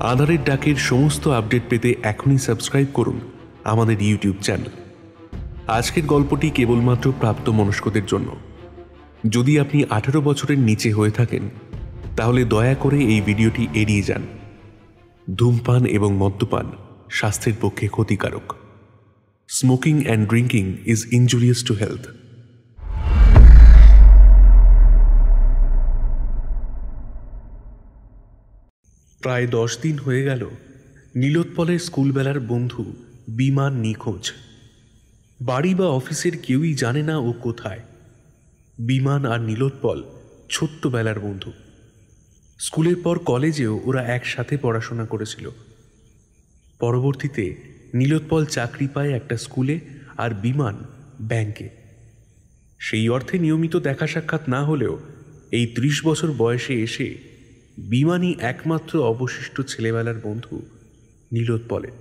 আঁধারের ডাকের সমস্ত আপডেট পেতে এখনই সাবস্ক্রাইব করুন আমাদের ইউটিউব চ্যানেল। আজকের গল্পটি কেবলমাত্র প্রাপ্তবয়স্কদের জন্য। যদি আপনি 18 বছরের নিচে হয়ে থাকেন তাহলে দয়া করে এই ভিডিওটি এড়িয়ে যান। ধূমপান এবং মদ্যপান স্বাস্থ্যের পক্ষে ক্ষতিকারক। Smoking and drinking is injurious to health. প্রায় 10 দিন হয়ে গেল নীলোৎপলের স্কুলবেলার বন্ধু বিমান নিখোঁজ। বাড়ি বা অফিসের কেউই জানে না ও কোথায়। বিমান আর নীলোৎপল ছোট্টবেলার বন্ধু। স্কুলের পর কলেজেও ওরা একসাথে পড়াশোনা করেছিল। পরবর্তীতে নীলোৎপল চাকরি পায় একটা স্কুলে আর বিমান ব্যাংকে। সেই অর্থে নিয়মিত দেখা সাক্ষাৎ না হলেও এই 30 বছর বয়সে এসে বিমানই একমাত্র অবশিষ্ট ছেলেবেলার বন্ধু নীলোৎপলের।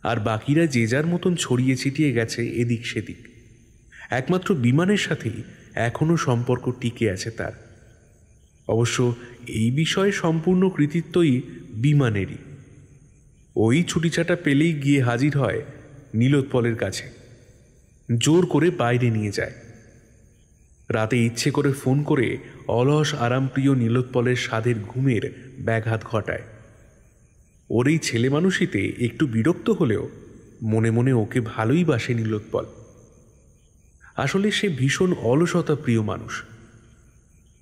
আর বাকিরা যে যার মতন ছড়িয়ে ছিটিয়ে গেছে এদিক সেদিক। একমাত্র বিমানের সাথেই এখনো সম্পর্ক টিকে আছে তার। অবশ্য এই বিষয়ে সম্পূর্ণ কৃতিত্বই বিমানেরই। ওই ছুটিছাটা পেলেই গিয়ে হাজির হয় নীলোৎপলের কাছে, জোর করে বাইরে নিয়ে যায়। রাতে ইচ্ছে করে ফোন করে অলস আরামপ্রিয় নীলোৎপলের স্বাদের ঘুমের ব্যাঘাত ঘটায়। ওর এই ছেলে মানুষিতে একটু বিরক্ত হলেও মনে মনে ওকে ভালোই বাসে নীলোৎপল। আসলে সে ভীষণ অলসতা প্রিয় মানুষ।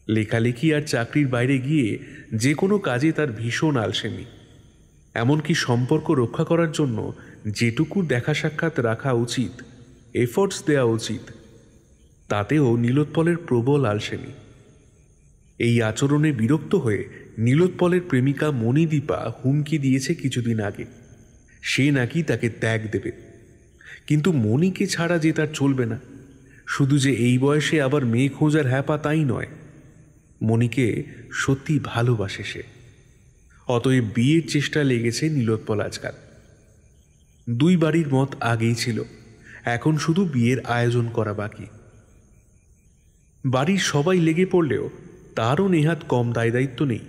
লেখালেখি আর চাকরির বাইরে গিয়ে যে কোনো কাজে তার ভীষণ আলসেমি। এমনকি সম্পর্ক রক্ষা করার জন্য যেটুকু দেখা সাক্ষাৎ রাখা উচিত, এফোর্টস দেওয়া উচিত, তাতেও নীলোৎপলের প্রবল আলসেমি। এই আচরণে বিরক্ত হয়ে নীলোৎপলের প্রেমিকা মণিদীপা হুমকি দিয়েছে কিছুদিন আগে। সে নাকি তাকে ত্যাগ দেবে। কিন্তু মণিকে ছাড়া যে তার চলবে না। শুধু যে এই বয়সে আবার মেয়ে খোঁজার হ্যাপা তাই নয়, মণিকে সত্যি ভালোবাসে সে। অতএব বিয়ের চেষ্টা লেগেছে নীলোৎপল আজকাল। দুই বাড়ির মত আগেই ছিল, এখন শুধু বিয়ের আয়োজন করা বাকি। বাড়ির সবাই লেগে পড়লেও তারও নেহাত কম দায়িত্ব নেই।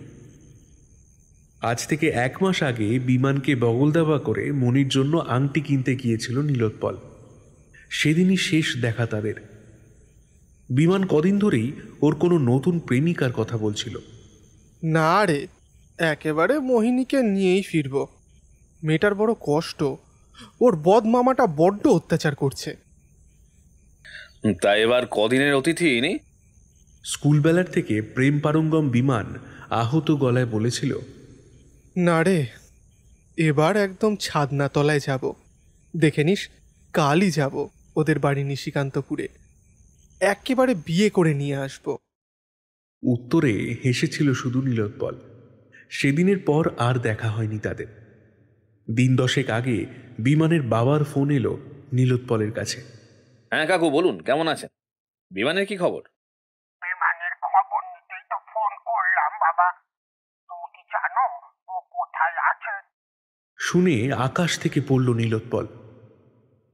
আজ থেকে 1 মাস আগে বিমানকে বগল দাবা করে মনির জন্য আংটি কিনতে গিয়েছিল নীলোৎপল। সেদিনই শেষ দেখা তাদের। বিমান কদিন ধরেই ওর কোনো নতুন প্রেমিকার কথা বলছিল। না রে, একেবারে মোহিনীকে নিয়েই ফিরব। মেয়েটার বড় কষ্ট, ওর বদ মামাটা বড্ড অত্যাচার করছে। তা এবার কদিনের অতিথি ইনি? স্কুলবেলার থেকে প্রেম পারঙ্গম বিমান আহত গলায় বলেছিল, না রে, এবার একদম ছাদনা তলায় যাব। দেখে নিস, কালই যাব ওদের বাড়ি নিশিকান্তপুরে। একেবারে বিয়ে করে নিয়ে আসব। উত্তরে হেসেছিল শুধু নীলোৎপল। সেদিনের পর আর দেখা হয়নি তাদের। দিন 10 আগে বিমানের বাবার ফোন এলো নীলোৎপলের কাছে। হ্যাঁ কাকু, বলুন কেমন আছেন? বিমানের কি খবর? বিমানের খবর নিতেই তো ফোন করলাম বাবা। তুমি কি জানো ও কোথায় আছে? শুনে আকাশ থেকে পড়ল নীলোৎপল।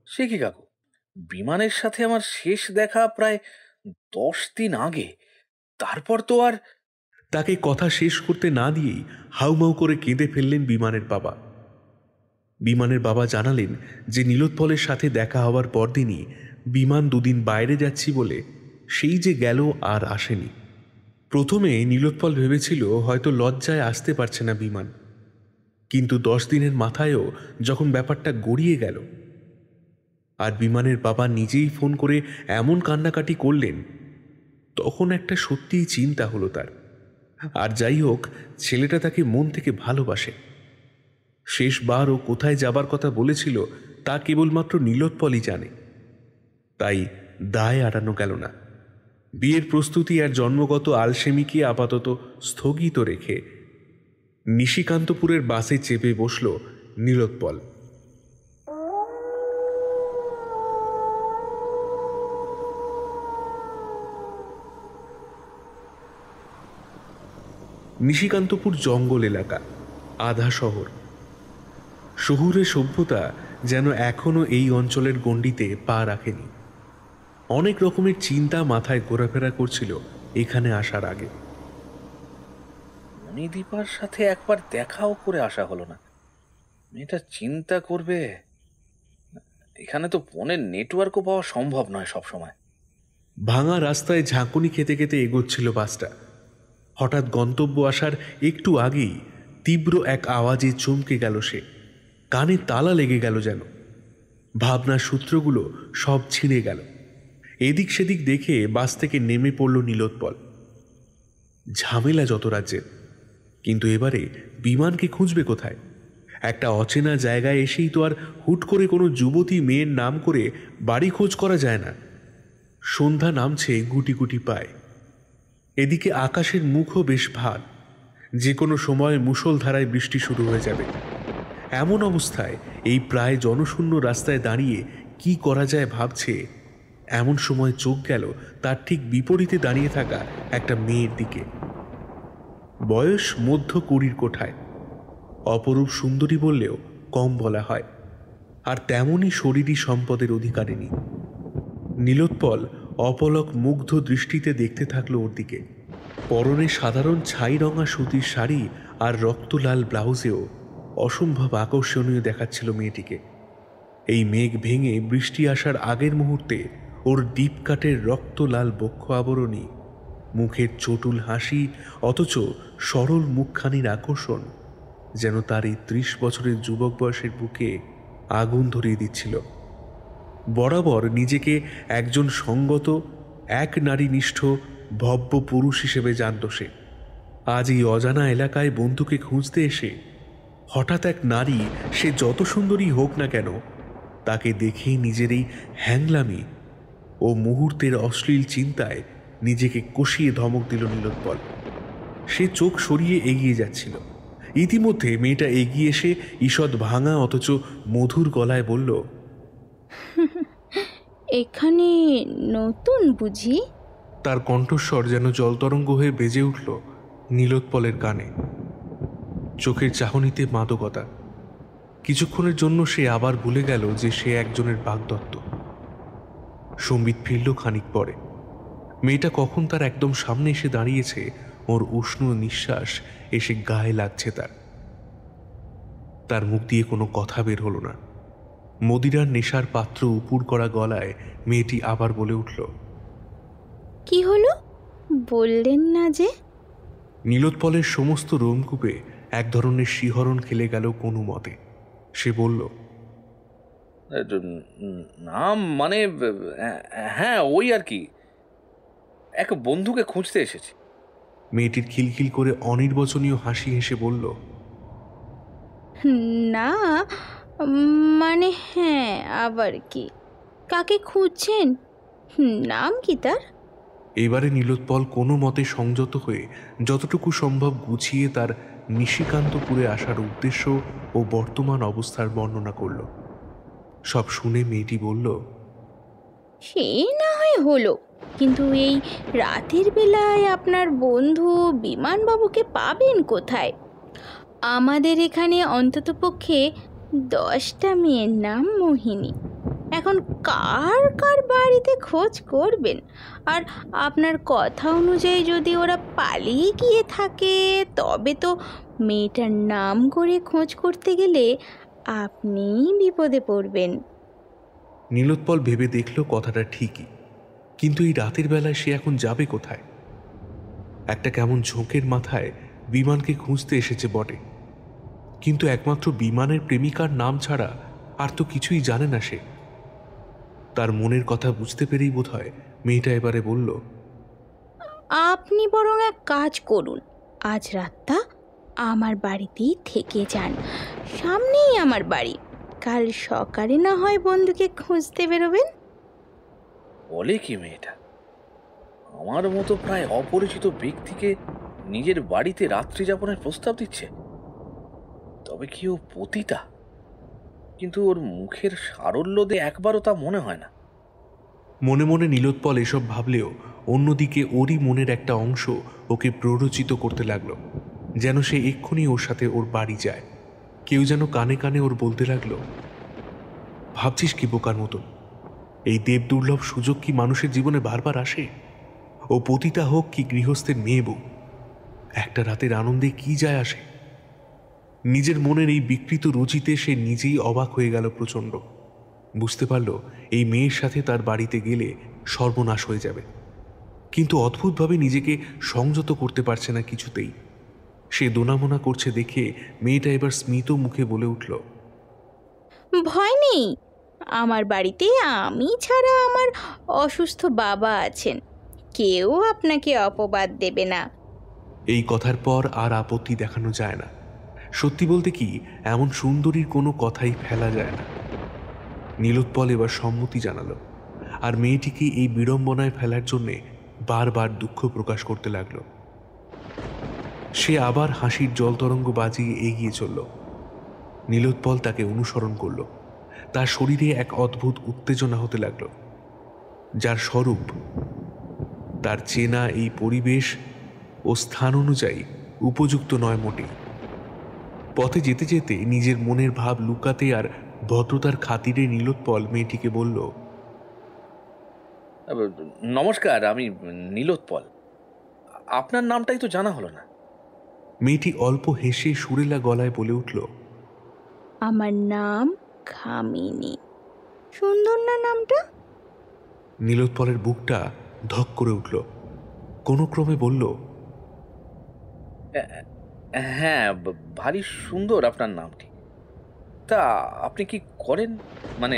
সে কি কাকু, বিমানের সাথে আমার শেষ দেখা প্রায় 10 দিন আগে। তারপর তো আর... তাকে কথা শেষ করতে না দিয়েই হাউমাউ করে কেঁদে ফেললেন বিমানের বাবা। বিমানের বাবা জানালেন যে নীলোৎপলের সাথে দেখা হওয়ার পরদিনই বিমান 2 দিন বাইরে যাচ্ছি বলে সেই যে গেল আর আসেনি। প্রথমে নীলোৎপল ভেবেছিল হয়তো লজ্জায় আসতে পারছে না বিমান। কিন্তু 10 দিনের মাথায়ও যখন ব্যাপারটা গড়িয়ে গেল আর বিমানের বাবা নিজেই ফোন করে এমন কান্নাকাটি করলেন, তখন একটা সত্যিই চিন্তা হলো তার। আর যাই হোক, ছেলেটা তাকে মন থেকে ভালোবাসে। শেষবার ও কোথায় যাবার কথা বলেছিল তা কেবলমাত্র নীলোৎপলই জানে। তাই দায় এড়ানো গেল না। বিয়ের প্রস্তুতি আর জন্মগত আলসেমিকে আপাতত স্থগিত রেখে নিশিকান্তপুরের বাসে চেপে বসল নীলোৎপল। নিশিকান্তপুর জঙ্গল এলাকা, আধা শহর। শহুরে সভ্যতা যেন এখনো এই অঞ্চলের গণ্ডিতে পা রাখেনি। অনেক রকমের চিন্তা মাথায় ঘোরাফেরা করছিল এখানে আসার আগে। মণিদীপার সাথে একবার দেখাও করে আসা হলো না। মেয়েটা চিন্তা করবে। এখানে তো ফোনের নেটওয়ার্কও পাওয়া সম্ভব নয় সব সময়। ভাঙা রাস্তায় ঝাঁকুনি খেতে খেতে এগোচ্ছিল বাসটা। হঠাৎ গন্তব্য আসার একটু আগেই তীব্র এক আওয়াজে চমকে গেল সে। কানে তালা লেগে গেল যেন। ভাবনার সূত্রগুলো সব ছিঁড়ে গেল। এদিক সেদিক দেখে বাস থেকে নেমে পড়ল নীলোৎপল। ঝামেলা যত রাজ্যে, কিন্তু এবারে বিমানকে খুঁজবে কোথায়? একটা অচেনা জায়গায় এসেই তো আর হুট করে কোনো যুবতী মেয়ের নাম করে বাড়ি খোঁজ করা যায় না। সন্ধ্যা নামছে গুটি গুটি পায়। এদিকে আকাশের মুখও বেশ ভার, যে কোনো সময় মুষলধারায় বৃষ্টি শুরু হয়ে যাবে। এমন অবস্থায় এই প্রায় জনশূন্য রাস্তায় দাঁড়িয়ে কি করা যায় ভাবছে, এমন সময় চোখ গেল তার ঠিক বিপরীতে দাঁড়িয়ে থাকা একটা মেয়ের দিকে। বয়স মধ্য 20 কোঠায়, অপরূপ সুন্দরী বললেও কম বলা হয়, আর তেমনই শরীরী সম্পদের অধিকারিণী। নীলোৎপল অপলক মুগ্ধ দৃষ্টিতে দেখতে থাকলো ওর দিকে। পরনে সাধারণ ছাই রঙা সুতির শাড়ি আর রক্তলাল ব্লাউজেও অসম্ভব আকর্ষণীয় দেখাচ্ছিল মেয়েটিকে। এই মেঘ ভেঙে বৃষ্টি আসার আগের মুহূর্তে ওর ডিপকাটের রক্তলাল বক্ষ আবরণী, মুখের চটুল হাসি, অথচ সরল মুখখানির আকর্ষণ যেন তার এই 30 বছরের যুবক বয়সের বুকে আগুন ধরিয়ে দিচ্ছিল। বরাবর নিজেকে একজন সঙ্গত, এক নারীনিষ্ঠ ভব্য পুরুষ হিসেবে জানত সে। আজ এই অজানা এলাকায় বন্ধুকে খুঁজতে এসে হঠাৎ এক নারী, সে যত সুন্দরী হোক না কেন, তাকে দেখেই নিজের এই হ্যাংলামি ও মুহূর্তের অশ্লীল চিন্তায় নিজেকে কষিয়ে ধমক দিল নীলোৎপল। সে চোখ সরিয়ে এগিয়ে যাচ্ছিল। ইতিমধ্যে মেয়েটা এগিয়ে এসে ঈষৎ ভাঙা অথচ মধুর গলায় বলল, এখানে নতুন বুঝি? তার কণ্ঠস্বর যেন জলতরঙ্গ হয়ে বেজে উঠল নীলোৎপলের কানে। চোখের চাহনিতে মাদকতা। কিছুক্ষণের জন্য সে আবার ভুলে গেল যে সে একজনের বাগদত্ত। সম্বিত ফিরল খানিক পরে। মেয়েটা কখন তার একদম সামনে এসে দাঁড়িয়েছে, ওর উষ্ণ নিঃশ্বাস এসে গায়ে লাগছে তার মুখ দিয়ে কোনো কথা বের হলো না। মদিরার নেশার পাত্র উপুর করা গলায় মেয়েটি আবার বলে উঠল, কি হলো বললেন না যে? নীলোৎপলের সমস্ত রোমকূপে এক ধরনের শিহরণ খেলে গেল কোনো মতে। সে বলল, না মানে হ্যাঁ, ওই আর কি, এক বন্ধুকে খুঁজতে এসেছি। মেয়েটির খিলখিল করে অনির্বচনীয় হাসি হেসে বলল, না মানে হ্যাঁ, আবার কি? কাকে খুঁজছেন? নাম কি তার? এবারে নীলোৎপল কোনো মতে সংযত হয়ে যতটুকু সম্ভব গুছিয়ে তার নিশিকান্তপুরে আসার উদ্দেশ্য ও বর্তমান অবস্থার বর্ণনা করল। সব শুনে মেয়েটি বলল, সে না হয় হলো, কিন্তু এই রাতের বেলায় আপনার বন্ধু বিমানবাবুকে পাবেন কোথায়? আমাদের এখানে অন্ততপক্ষে 10টা মেয়ের নাম মোহিনী। এখন কার কার বাড়িতে খোঁজ করবেন? আর আপনার কথা অনুযায়ী যদি ওরা পালিয়ে গিয়ে থাকে, তবে তো মেয়েটার নাম করে খোঁজ করতে গেলে আপনিই বিপদে পড়বেন। নীলোৎপল ভেবে দেখল কথাটা ঠিকই, কিন্তু এই রাতের বেলায় সে এখন যাবে কোথায়? একটা কেমন ঝোঁকের মাথায় বিমানকে খুঁজতে এসেছে বটে, কিন্তু একমাত্র বিমানের প্রেমিকার নাম ছাড়া আর তো কিছুই জানে না সে। তার মনের কথা বুঝতে পেরেই বোধহয় মেয়েটা এবারে বলল, আপনি বরং এক কাজ করুন, আজ রাতটা আমার বাড়িতেই থেকে যান। সামনেই আমার বাড়ি। কাল সকালে না হয় বন্ধুকে খুঁজতে বেরোবেন। বলে কি মেয়েটা? আমার মতো প্রায় অপরিচিত ব্যক্তিকে নিজের বাড়িতে রাত্রি যাপনের প্রস্তাব দিচ্ছে। তবে কি ও পতিতা? কিন্তু ওর মুখের সারল্য দিয়ে একবারও তা মনে হয় না। মনে মনে নীলোৎপল এসব ভাবলেও অন্যদিকে ওরই মনের একটা অংশ ওকে প্ররোচিত করতে লাগলো, যেন সে এক্ষুনি ওর সাথে ওর বাড়ি যায়। কেউ যেন কানে কানে ওর বলতে লাগলো, ভাবছিস কি বোকার মতন? এই দেব দুর্লভ সুযোগ কি মানুষের জীবনে বারবার আসে? ও পতিতা হোক কি গৃহস্থের মেয়ে বউ, একটা রাতের আনন্দে কি যায় আসে? নিজের মনের এই বিকৃত রুচিতে সে নিজেই অবাক হয়ে গেল প্রচণ্ড। বুঝতে পারল এই মেয়ের সাথে তার বাড়িতে গেলে সর্বনাশ হয়ে যাবে, কিন্তু অদ্ভুতভাবে নিজেকে সংযত করতে পারছে না কিছুতেই। সে দোনামোনা করছে দেখে মেয়েটা এবার স্মিত মুখে বলে উঠল, ভয় নেই, আমার বাড়িতে আমি ছাড়া আমার অসুস্থ বাবা আছেন, কেউ আপনাকে অপবাদ দেবে না। এই কথার পর আর আপত্তি দেখানো যায় না। সত্যি বলতে কি, এমন সুন্দরীর কোনো কথাই ফেলা যায় না। নীলোৎপল এবার সম্মতি জানালো, আর মেয়েটিকে এই বিড়ম্বনায় ফেলার জন্যে বারবার দুঃখ প্রকাশ করতে লাগলো। সে আবার হাসির জলতরঙ্গ বাজিয়ে এগিয়ে চলল। নীলোৎপল তাকে অনুসরণ করল। তার শরীরে এক অদ্ভুত উত্তেজনা হতে লাগল, যার স্বরূপ তার চেনা এই পরিবেশ ও স্থান অনুযায়ী উপযুক্ত নয় মোটেই। পথে যেতে যেতে নিজের মনের ভাব লুকাতে আর ভদ্রতার খাতিরে নীলোৎপল মেয়েটিকে বলল, নমস্কার, আমি নীলোৎপল। আপনার নামটাই তো জানা হলো না। মেয়েটি অল্প হেসে সুরেলা গলায় বলে উঠল, আমার নাম খামিনী। সুন্দর না নামটা? নীলোৎপলের বুকটা ধক করে উঠল। কোনো ক্রমে বলল, হ্যাঁ, ভারী সুন্দর আপনার নামটি। তা আপনি কি করেন? মানে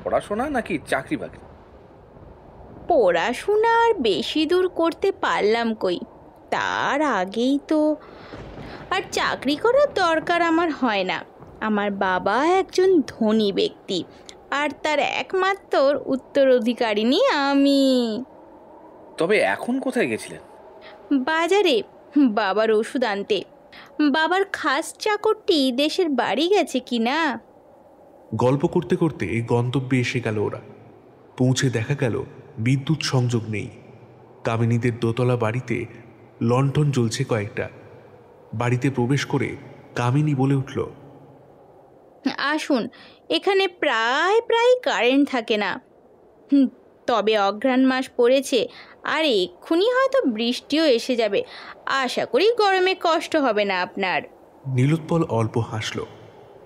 পড়াশোনা নাকি চাকরি বাকরি? পড়াশোনা আর বেশি দূর করতে পারলাম কই, তার আগেই তো। আর চাকরি করার দরকার আমার হয় না। আমার বাবা একজন ধনী ব্যক্তি, আর তার একমাত্র উত্তরাধিকারিণী আমি। তবে এখন কোথায় গেছিলেন? বাজারে বাবার ওষুধ আনতে। বাবার খাস চাকরটি দেশের বাড়ি গেছে কি না। গল্প করতে করতে গন্তব্যে এসে গেল ওরা। পৌঁছে দেখা গেল বিদ্যুৎ সংযোগ নেই। কামিনীদের দোতলা বাড়িতে লণ্ঠন জ্বলছে কয়েকটা। বাড়িতে প্রবেশ করে কামিনী বলে উঠল, আসুন, এখানে প্রায় প্রায় কারেন্ট থাকে না। তবে অঘ্রাণ মাস পড়েছে, আর এক্ষুনি হয়তো বৃষ্টিও এসে যাবে। আশা করি গরমে কষ্ট হবে না আপনার। নীলোৎপল অল্প হাসল।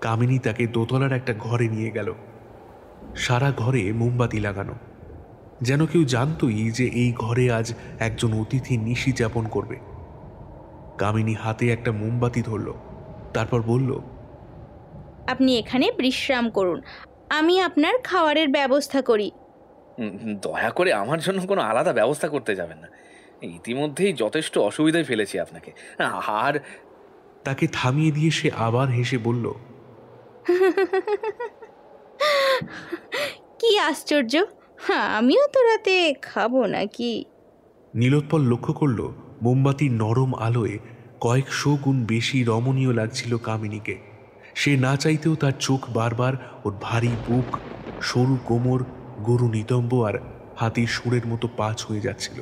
কামিনী তাকে দোতলার একটা ঘরে নিয়ে গেল। সারা ঘরে মোমবাতি লাগানো, যেন কেউ জানতই যে এই ঘরে আজ একজন অতিথি নিশি যাপন করবে। কামিনী হাতে একটা মোমবাতি ধরল, তারপর বলল, আপনি এখানে বিশ্রাম করুন, আমি আপনার খাবারের ব্যবস্থা করি। দয়া করে আমার জন্য কোনো আলাদা ব্যবস্থা করতে যাবেন না। ইতিমধ্যেই যথেষ্ট অসুবিধায় ফেলেছি আপনাকে। আর তাকে থামিয়ে দিয়ে সে আবার হেসে বলল, কি আশ্চর্য, আমিও তো রাতে খাবো নাকি। নীলোৎপল লক্ষ্য করল মোমবাতির নরম আলোয় কয়েকশো গুণ বেশি রমণীয় লাগছিল কামিনীকে। সে না চাইতেও তার চোখ বারবার ওর ভারী বুক, সরু কোমর, গরু নিতম্ব আর হাতির সুরের মতো পাঁচ হয়ে যাচ্ছিল।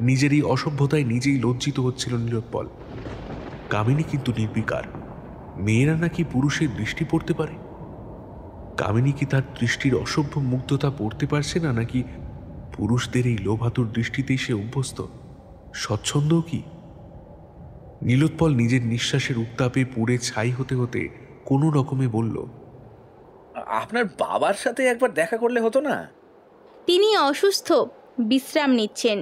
নিজের এই অসভ্যতায় নিজেই লজ্জিত হচ্ছিল নীলোৎপল। কামিনী কিন্তু নির্বিকার। মেয়েরা নাকি পুরুষের দৃষ্টি পড়তে পারে। কামিনী কি তার দৃষ্টির অসভ্য মুগ্ধতা পড়তে পারছে না, নাকি পুরুষদের এই লোভাতুর দৃষ্টিতেই সে অভ্যস্ত? স্বচ্ছন্দও কি? নীলোৎপল নিজের নিঃশ্বাসের উত্তাপে পুড়ে ছাই হতে হতে কোনো রকমে বলল, আপনার বাবার সাথে একবার দেখা করলে হতো না? তিনি অসুস্থ, বিশ্রাম নিচ্ছেন।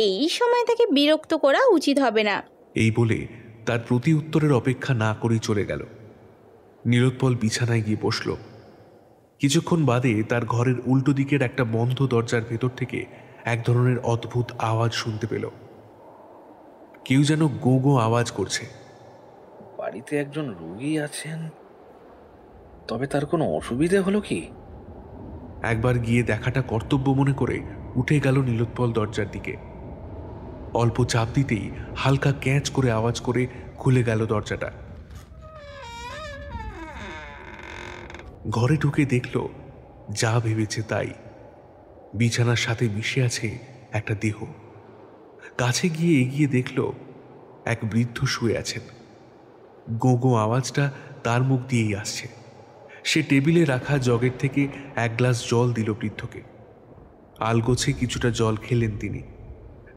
এই সময় তাকে বিরক্ত করা উচিত হবে না। এই বলে তার প্রতি উত্তরের অপেক্ষা না করেই চলে গেল। নীলোৎপল বিছানায় গিয়ে বসল। কিছুক্ষণ বাদে তার ঘরের উল্টো দিকের একটা বন্ধ দরজার ভেতর থেকে এক ধরনের অদ্ভুত আওয়াজ শুনতে পেল। কেউ যেন গো গো আওয়াজ করছে। বাড়িতে একজন রোগী আছেন, তবে তার কোনো অসুবিধে হলো কি? একবার গিয়ে দেখাটা কর্তব্য মনে করে উঠে গেল নীলোৎপল দরজার দিকে। অল্প চাপ দিতেই হালকা ক্যাঁচ করে আওয়াজ করে খুলে গেল দরজাটা। ঘরে ঢুকে দেখল যা ভেবেছে তাই। বিছানার সাথে মিশে আছে একটা দেহ। কাছে গিয়ে এগিয়ে দেখল এক বৃদ্ধ শুয়ে আছেন। গো গো আওয়াজটা তার মুখ দিয়েই আসছে। সে টেবিলে রাখা জগের থেকে এক গ্লাস জল দিল বৃদ্ধকে। আলগোছে কিছুটা জল খেলেন তিনি।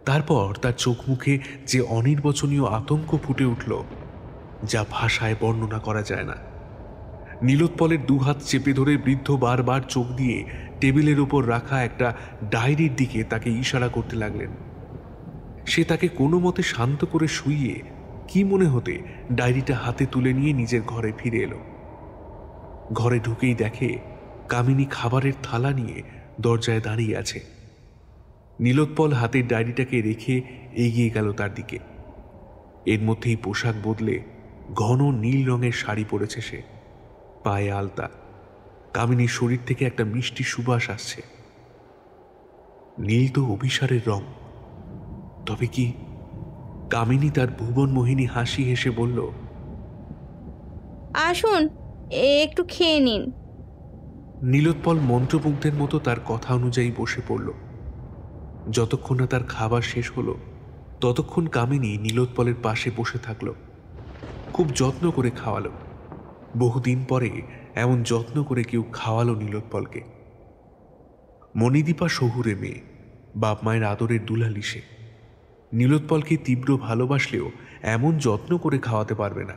তারপর তার চোখ মুখে যে অনির্বচনীয় আতঙ্ক ফুটে উঠল, যা ভাষায় বর্ণনা করা যায় না। নীলোৎপলের দুহাত চেপে ধরে বৃদ্ধ বারবার চোখ দিয়ে টেবিলের উপর রাখা একটা ডায়েরির দিকে তাকে ইশারা করতে লাগলেন। সে তাকে কোনো মতে শান্ত করে শুইয়ে কি মনে হতে ডায়েরিটা হাতে তুলে নিয়ে নিজের ঘরে ফিরে এলো। ঘরে ঢুকেই দেখে কামিনী খাবারের থালা নিয়ে দরজায় দাঁড়িয়ে আছে। নীলোৎপল হাতের ডায়েরিটাকে রেখে এগিয়ে গেল তার দিকে। এর মধ্যেই পোশাক বদলে ঘন নীল রঙের শাড়ি পরেছে সে, পায়ে আলতা। কামিনীর শরীর থেকে একটা মিষ্টি সুবাস আসছে। নীল তো অভিসারের রং, তবে কি? কামিনী তার ভুবন মোহিনী হাসি হেসে বলল, আসুন, একটু খেয়ে নিন। নীলোৎপল মন্ত্রমুগ্ধের মতো তার কথা অনুযায়ী বসে পড়ল। যতক্ষণ না তার খাবার শেষ হলো ততক্ষণ কামিনী নীলোৎপলের পাশে বসে থাকল। খুব যত্ন করে খাওয়ালো। বহুদিন পরে এমন যত্ন করে কেউ খাওয়ালো নীলোৎপলকে। মণিদীপা শহুরে মেয়ে, বাপ মায়ের আদরের দুলালি সে। নীলোৎপলকে তীব্র ভালোবাসলেও এমন যত্ন করে খাওয়াতে পারবে না।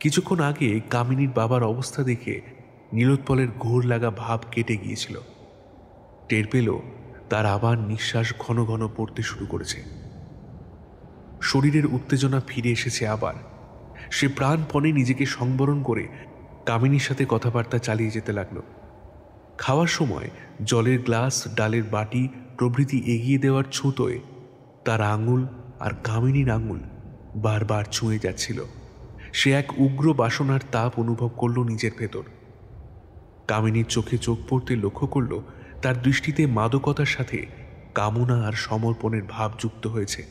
কিছুক্ষণ আগে কামিনীর বাবার অবস্থা দেখে নীলোৎপলের ঘোর লাগা ভাব কেটে গিয়েছিল। টের পেল তার আবার নিঃশ্বাস ঘন ঘন পড়তে শুরু করেছে। শরীরের উত্তেজনা ফিরে এসেছে আবার। সে প্রাণপণে নিজেকে সংবরণ করে কামিনীর সাথে কথাবার্তা চালিয়ে যেতে লাগলো। খাওয়ার সময় জলের গ্লাস, ডালের বাটি প্রভৃতি এগিয়ে দেওয়ার ছুতোয় তার আঙুল আর কামিনীর আঙুল বারবার ছুঁয়ে যাচ্ছিল। সে এক উগ্র বাসনার তাপ অনুভব করল নিজের ভেতর। কামিনীর চোখে চোখ পড়তে লক্ষ্য করল তার দৃষ্টিতে মাদকতার সাথে কামনা আর সমর্পণের ভাব যুক্ত হয়েছে।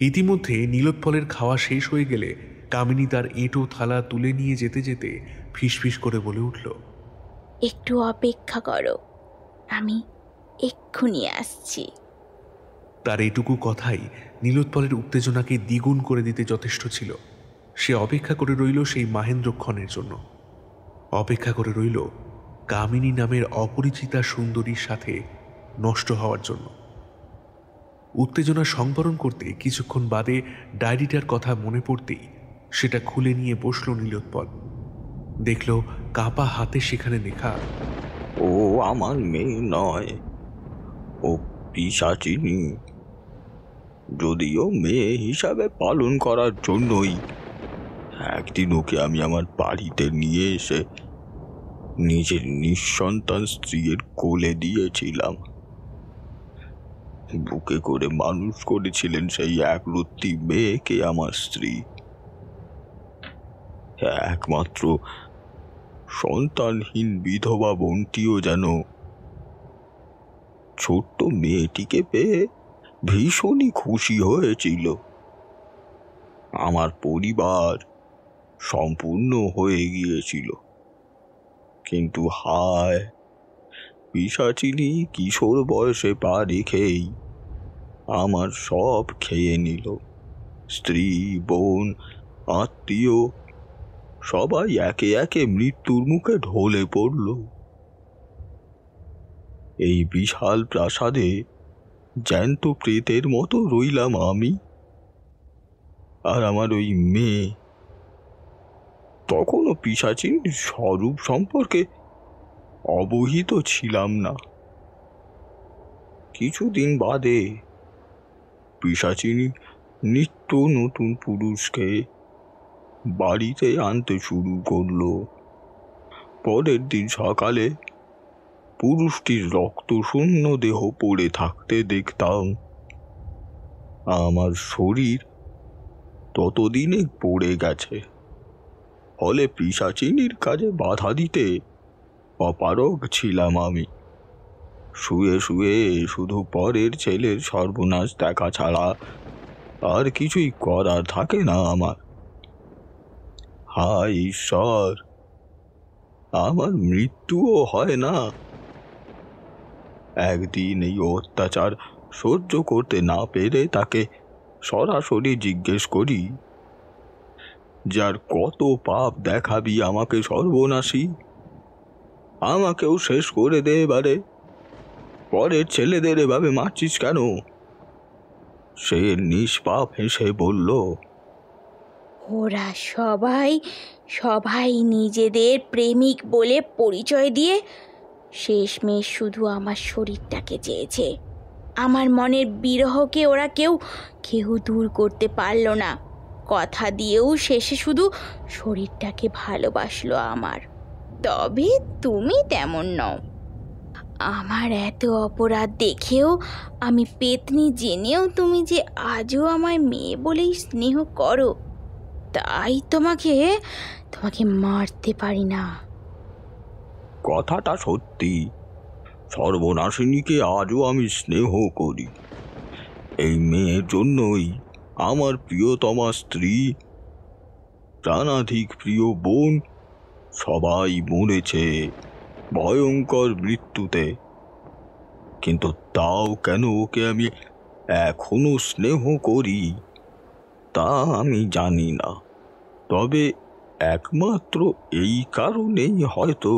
ইতিমধ্যে নীলোৎপলের খাওয়া শেষ হয়ে গেলে কামিনী তার এঁটো থালা তুলে নিয়ে যেতে যেতে ফিসফিস করে বলে উঠল, একটু অপেক্ষা করো, আমি এক্ষুনি আসছি। তার এটুকু কথাই নীলোৎপলের উত্তেজনাকে দ্বিগুণ করে দিতে যথেষ্ট ছিল। সে অপেক্ষা করে রইল সেই মাহেন্দ্রক্ষণের জন্য। অপেক্ষা করে রইল কামিনী নামের অপরিচিতা সুন্দরীর সাথে নষ্ট হওয়ার জন্য। উত্তেজনা সংবরণ করতে কিছুক্ষণ বাদে ডায়েরিটার কথা মনে পড়তেই সেটা খুলে নিয়ে বসল নীলোৎপল। দেখল কাপা হাতে সেখানে লেখা, ও আমার মেয়ে নয়, ও পিশাচিনী। যদিও মেয়ে হিসাবে পালন করার জন্যই একদিন ওকে আমি আমার বাড়িতে নিয়ে এসে নিজের নিঃসন্তান স্ত্রীর কোলে দিয়েছিলাম। বুকে করে মানুষ করেছিলেন সেই একরত্তি মেয়েকে আমার স্ত্রী। একমাত্র সন্তানহীন বিধবা বোনটিও যেন ছোট্ট মেয়েটিকে পেয়ে ভীষণই খুশি হয়েছিল। আমার পরিবার সম্পূর্ণ হয়ে গিয়েছিল। কিন্তু হায়, পিশাচিনী কিশোর বয়সে পা রেখেই আমার সব খেয়ে নিল। স্ত্রী, বোন, আত্মীয় সবাই একে একে মৃত্যুর মুখে ঢলে পড়ল। এই বিশাল প্রাসাদে জ্যান্ত প্রেতের মতো রইলাম আমি আর আমার ওই মেয়ে। তখনও পিশাচিনীর স্বরূপ সম্পর্কে অবহিত ছিলাম না। কিছুদিন বাদে পিশাচিনী নিত্য নতুন পুরুষকে বাড়িতে আনতে শুরু করলো। পরের দিন সকালে পুরুষটির রক্তশূন্য দেহ পড়ে থাকতে দেখতাম। আমার শরীর ততদিনে পড়ে গেছে, ফলে পিশাচিনীর কাজে বাধা দিতে অপারগ ছিলাম আমি। শুয়ে শুয়ে শুধু পরের ছেলের সর্বনাশ দেখা ছাড়া আর কিছুই করার থাকে না আমার। হায় ঈশ্বর, আমার মৃত্যুও হয় না। একদিন এই অত্যাচার সহ্য করতে না পেরে তাকে সরাসরি জিজ্ঞেস করি, যার কত পাপ দেখাবি আমাকে সর্বনাশী, আমাকেও শেষ করে দে এবারে। পরের ছেলেদের এভাবে মারছিস কেন? সে নিষ্পাপ হেসে বলল, ওরা সবাই সবাই নিজেদের প্রেমিক বলে পরিচয় দিয়ে শেষমেশ শুধু আমার শরীরটাকে চেয়েছে। আমার মনের বিরহকে ওরা কেউ কেউ দূর করতে পারল না। কথা দিয়েও শেষে শুধু শরীরটাকে ভালোবাসলো আমার। তবে তুমি তেমন নও। আমার এত অপরাধ দেখেও, আমি পেতনি জেনেও তুমি যে আজও আমায় মেয়ে বলেই স্নেহ করো, তাই তোমাকে মারতে পারি না। কথাটা সত্যি। সর্বনাশিনীকে আজও আমি স্নেহ করি। এই মেয়ের জন্যই আমার প্রিয়তমা স্ত্রী, প্রাণাধিক প্রিয় বোন সবাই মরেছে ভয়ঙ্কর মৃত্যুতে। কিন্তু তাও কেন ওকে আমি এখনো স্নেহ করি তা আমি জানি না। তবে একমাত্র এই কারণেই হয়তো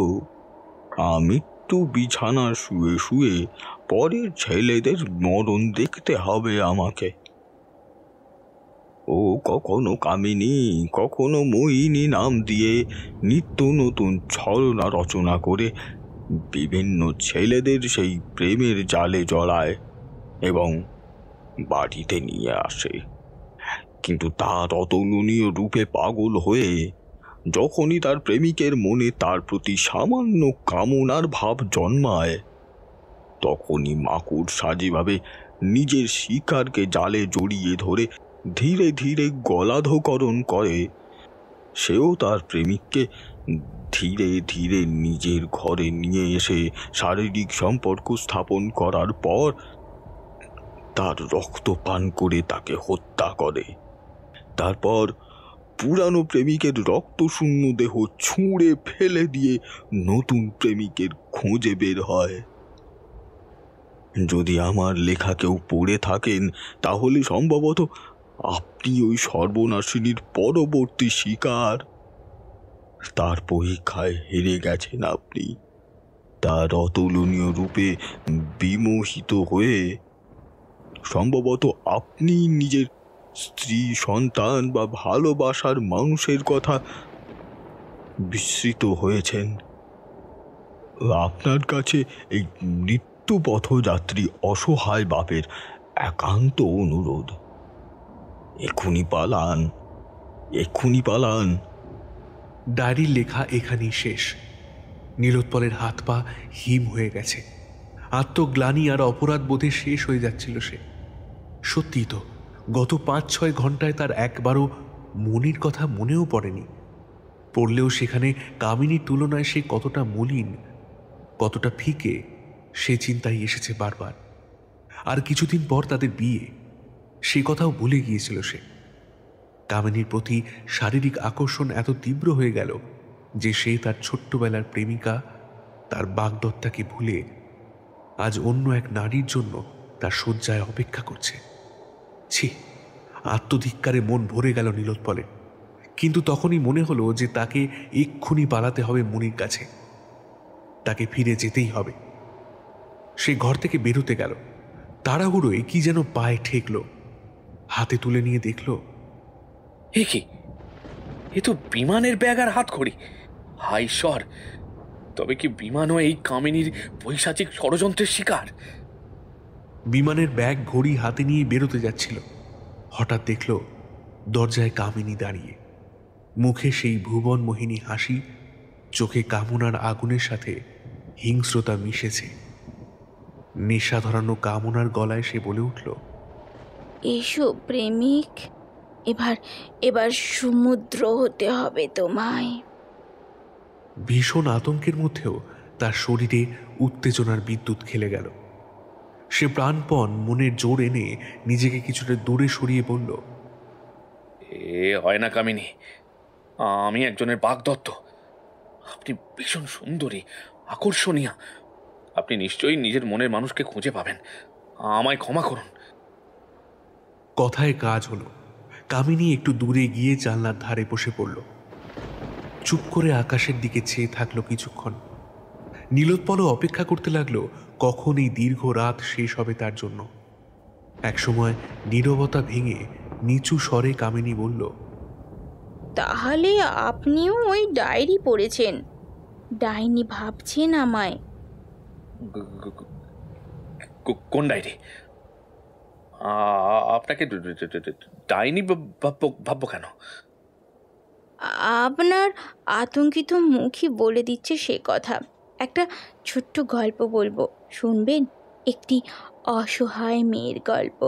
মৃত্যু বিছানা শুয়ে শুয়ে পরের ছেলেদের মরণ দেখতে হবে আমাকে। ও কখনো কামিনী, কখনো মোহিনী নাম দিয়ে নিত্য নতুন ছলনা রচনা করে বিভিন্ন ছেলেদের সেই প্রেমের জালে জড়ায় এবং বাড়িতে নিয়ে আসে। কিন্তু তার অতুলনীয় রূপে পাগল হয়ে যখনই তার প্রেমিকের মনে তার প্রতি সামান্য কামনার ভাব জন্মায়, তখনই মাকুড় সাজেভাবে নিজের শিকারকে জালে জড়িয়ে ধরে ধীরে ধীরে গলাধকরণ করে। সেও তার প্রেমিককে ধীরে ধীরে নিজের ঘরে নিয়ে এসে শারীরিক সম্পর্ক স্থাপন করার পর তার রক্ত পান করে তাকে হত্যা করে। তারপর পুরানো প্রেমিকের রক্তশূন্য দেহ ছুঁড়ে ফেলে দিয়ে নতুন প্রেমিকের খোঁজে বের হয়। যদি আমার লেখা কেউ পড়ে থাকেন, তাহলে সম্ভবত আপনি ওই সর্বনাশিনীর পরবর্তী শিকার। তার পরীক্ষায় হেরে গেছেন আপনি। তার অতুলনীয় রূপে বিমোহিত হয়ে সম্ভবত আপনি নিজের স্ত্রী, সন্তান বা ভালোবাসার মানুষের কথা বিস্মৃত হয়েছেন। আপনার কাছে এই মৃত্যু পথযাত্রী অসহায় বাপের একান্ত অনুরোধ, এক্ষুনি পালান, এক্ষুনি পালান। ডায়েরির লেখা এখানেই শেষ। নীলোৎপলের হাত পা হিম হয়ে গেছে। আত্মগ্লানি আর অপরাধ বোধে শেষ হয়ে যাচ্ছিল সে। সত্যি তো, গত 5-6 ঘন্টায় তার একবারও মনির কথা মনেও পড়েনি। পড়লেও সেখানে কামিনীর তুলনায় সে কতটা মলিন, কতটা ফিকে, সে চিন্তাই এসেছে বারবার। আর কিছুদিন পর তাদের বিয়ে, সে কথাও ভুলে গিয়েছিল সে। কামিনীর প্রতি শারীরিক আকর্ষণ এত তীব্র হয়ে গেল যে সে তার ছোট্টবেলার প্রেমিকা, তার বাগদত্তাকে ভুলে আজ অন্য এক নারীর জন্য তার শয্যায় অপেক্ষা করছে। ছি, আত্মধিক্কারে মন ভরে গেল নীলোৎপলে। কিন্তু তখনই মনে হলো যে তাকে এক্ষুনি পালাতে হবে মনির কাছে, তাকে ফিরে যেতেই হবে। সে ঘর থেকে বেরোতে গেল, তাড়াহুড়োয় কি যেন পায়ে ঠেকল। হাতে তুলে নিয়ে দেখল, এ কি, এ তো বিমানের ব্যাগ আর হাত খড়ি। হায় ঈশ্বর, তবে কি বিমানও এই কামিনীর পৈশাচিক ষড়যন্ত্রের শিকার? বিমানের ব্যাগ ঘড়ি হাতে নিয়ে বেরোতে যাচ্ছিল। হঠাৎ দেখল দরজায় কামিনী দাঁড়িয়ে, মুখে সেই ভুবন মোহিনী হাসি, চোখে কামনার আগুনের সাথে হিংস্রতা মিশেছে। নেশা ধরানো কামনার গলায় সে বলে উঠল, এসো প্রেমিক, এবার সমুদ্র হতে হবে তোমায়। ভীষণ আতঙ্কের মধ্যেও তার শরীরে উত্তেজনার বিদ্যুৎ খেলে গেল। সে প্রাণপণ মনের জোর এনে নিজেকে কিছুটা দূরে সরিয়ে বলল, এ হয় না কামিনী, আমি একজনের বাগদত্ত। আপনি ভীষণ সুন্দরী, আকর্ষণীয়। আপনি নিশ্চয়ই নিজের মনের মানুষকে খুঁজে পাবেন। আমায় ক্ষমা করুন। কথায় কাজ হলো। কামিনী একটু দূরে গিয়ে জানলার ধারে বসে পড়ল। চুপ করে আকাশের দিকে চেয়ে থাকলো কিছুক্ষণ। নীলোৎপলও অপেক্ষা করতে লাগলো কখন এই দীর্ঘ রাত শেষ হবে তার জন্য। একসময় নীরবতা ভেঙে নিচু স্বরে কামিনী বলল, তাহলে আপনিও ওই ডায়েরি পড়েছেন, ডাইনি ভাবছেন আমায়? কোন ডায়েরি? আপনাকে ডাইনি ভাববো কেন? আপনার আতঙ্কিত মুখই বলে দিচ্ছে সে কথা। একটা ছোট্ট গল্প বলবো, শুনবেন? একটি অসহায় মেয়ের গল্প।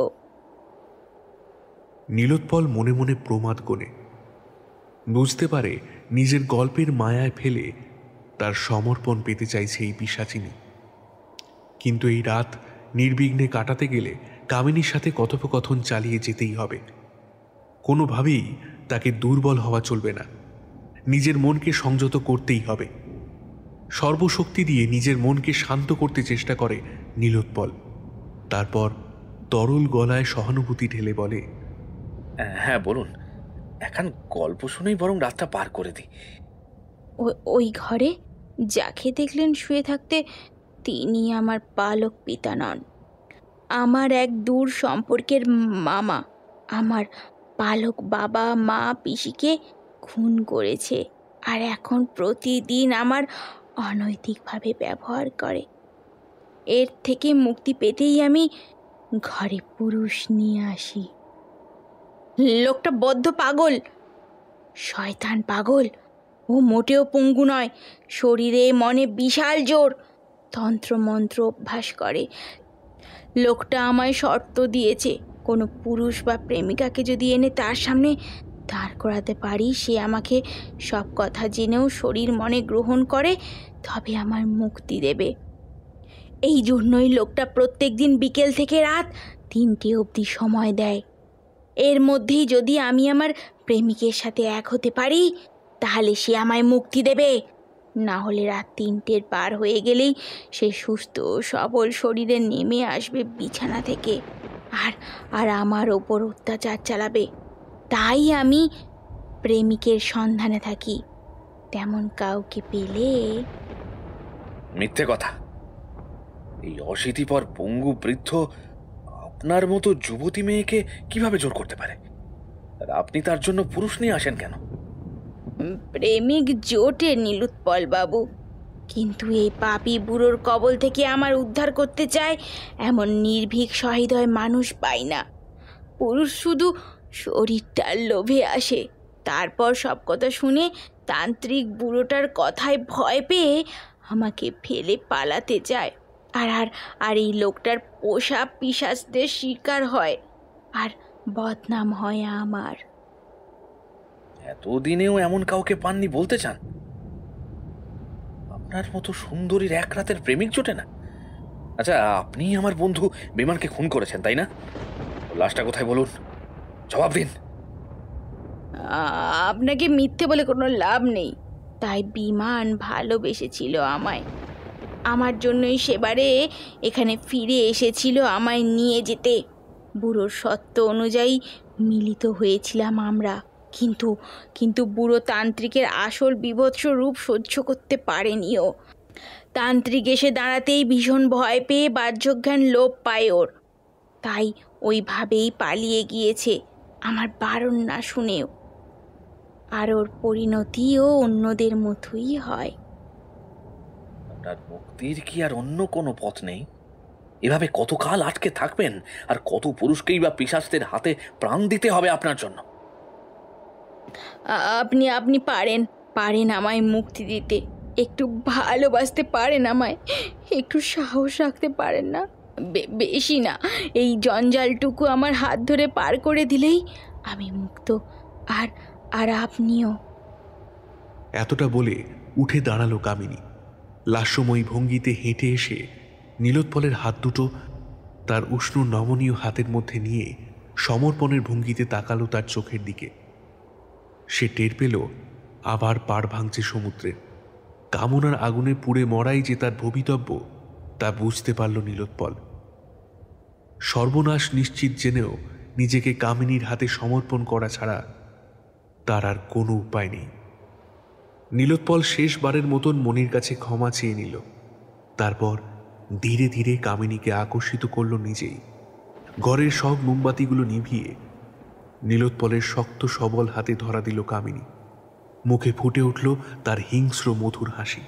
নীলোৎপল মনে মনে প্রমাদ গোনে। বুঝতে পারে নিজের গল্পের মায়ায় ফেলে তার সমর্পণ পেতে চাইছে এই পিশাচিনী। কিন্তু এই রাত নির্বিঘ্নে কাটাতে গেলে কামিনীর সাথে কথোপকথন চালিয়ে যেতেই হবে। কোনোভাবেই তাকে দুর্বল হওয়া চলবে না, নিজের মনকে সংযত করতেই হবে। সর্বশক্তি দিয়ে নিজের মনকে শান্ত করতে চেষ্টা করে নীলোৎপল। তারপর তরল গলায় সহানুভূতি ঢেলে বলে, হ্যাঁ বলুন, এখন গল্প শুনেই বরং রাতটা পার করে দিই। ওই ঘরে যাকে দেখলেন শুয়ে থাকতে, তিনি আমার পালক পিতা নন, আমার এক দূর সম্পর্কের মামা। আমার পালক বাবা মা পিসিকে খুন করেছে, আর এখন প্রতিদিন আমার অনৈতিকভাবে ব্যবহার করে। এর থেকে মুক্তি পেতেই আমি ঘরে পুরুষ নিয়ে আসি। লোকটা বদ্ধ পাগল, শয়তান পাগল। ও মোটেও পঙ্গু নয়, শরীরে মনে বিশাল জোর, তন্ত্রমন্ত্র অভ্যাস করে। লোকটা আমায় শর্ত দিয়েছে, কোনো পুরুষ বা প্রেমিকাকে যদি এনে তার সামনে দাঁড় করাতে পারি, সে আমাকে সব কথা জেনেও শরীর মনে গ্রহণ করে, তবে আমার মুক্তি দেবে। এই জন্যই লোকটা প্রত্যেক দিন বিকেল থেকে রাত 3টে অবধি সময় দেয়। এর মধ্যেই যদি আমি আমার প্রেমিকের সাথে এক হতে পারি, তাহলে সে আমায় মুক্তি দেবে। না হলে রাত 3টের পার হয়ে গেলেই সে সুস্থ সবল শরীরে নেমে আসবে বিছানা থেকে, আর আমার ওপর অত্যাচার চালাবে। তাই আমি প্রেমিকের সন্ধানে থাকি। তেমন কাউকে পেলে। মিথ্যে কথা। এই অশীতিপর পঙ্গু বৃদ্ধ আপনার মতো যুবতী মেয়েকে কিভাবে জোর করতে পারে? আর আপনি তার জন্য পুরুষ নিয়ে আসেন কেন? প্রেমিক জোটে নীলোৎপল বাবু, কিন্তু এই পাপী বুড়োর কবল থেকে আমার উদ্ধার করতে চায় এমন নির্ভীক সহৃদয় মানুষ পাই না। পুরুষ শুধু শরীরটার লোভে আসে, তারপর সব কথা শুনে তান্ত্রিক বুড়োটার কথায় ভয় পেয়ে আমাকে ফেলে পালাতে চায়। আর এই লোকটার পোষা পিশাচদের শিকার হয়, আর বদনাম হয় আমার। এতদিনেও এমন কাউকে পাননি বলতে চান? আপনার মতো সুন্দরীর এক রাতের প্রেমিক জোটে না? আচ্ছা, আপনি আমার বন্ধু বিমানকে খুন করেছেন, তাই না? লাশটা কোথায় বলুন, জবাব দিন। আপনাকে মিথ্যে বলে কোনো লাভ নেই। তাই বিমান ভালোবেসেছিল আমায়, আমার জন্যই সেবারে এখানে ফিরে এসেছিল আমায় নিয়ে যেতে। বুড়োর সত্য অনুযায়ী মিলিত হয়েছিলাম আমরা, কিন্তু বুড়ো তান্ত্রিকের আসল বীভৎস রূপ সহ্য করতে পারেনি ও। তান্ত্রিক এসে দাঁড়াতেই ভীষণ ভয় পেয়ে বাহ্যজ্ঞান লোপ পায় ওর, তাই ওইভাবেই পালিয়ে গিয়েছে আমার বারণ না শুনেও। আর ওর পরিণতিও অন্যদের মতোই হয়। আপনার মুক্তির কি আর অন্য কোনো পথ নেই? এভাবে কতকাল আটকে থাকবেন? আর কত পুরুষকেই বা পিশাচদের হাতে প্রাণ দিতে হবে আপনার জন্য? আপনি পারেন আমায় মুক্তি দিতে, একটু ভালোবাসতে পারেন আমায়, একটু সাহস রাখতে পারেন না? বেশি না, এই জঞ্জালটুকু আমার হাত ধরে পার করে দিলেই আমি মুক্ত, আর আপনিও। এতটা বলে উঠে দাঁড়ালো কামিনী। লাস্যময়ী ভঙ্গিতে হেঁটে এসে নীলোৎপলের হাত দুটো তার উষ্ণ নমনীয় হাতের মধ্যে নিয়ে সমর্পণের ভঙ্গিতে তাকালো তার চোখের দিকে। সে টের পেল আবার পাড় ভাঙছে সমুদ্রের। কামনার আগুনে পুড়ে মরাই যে তার ভবিতব্য, তা বুঝতে পারল নীলোৎপল। সর্বনাশ নিশ্চিত জেনেও নিজেকে কামিনীর হাতে সমর্পণ করা ছাড়া তার আর কোনো উপায় নেই। নীলোৎপল শেষবারের মতন মনির কাছে ক্ষমা চেয়ে নিল। তারপর ধীরে ধীরে কামিনীকে আকর্ষিত করল নিজেই। ঘরের সব মোমবাতিগুলো নিভিয়ে নীলোৎপলের শক্ত সবল হাতে ধরা দিল কামিনী। মুখে ফুটে উঠল তার হিংস্র মধুর হাসি।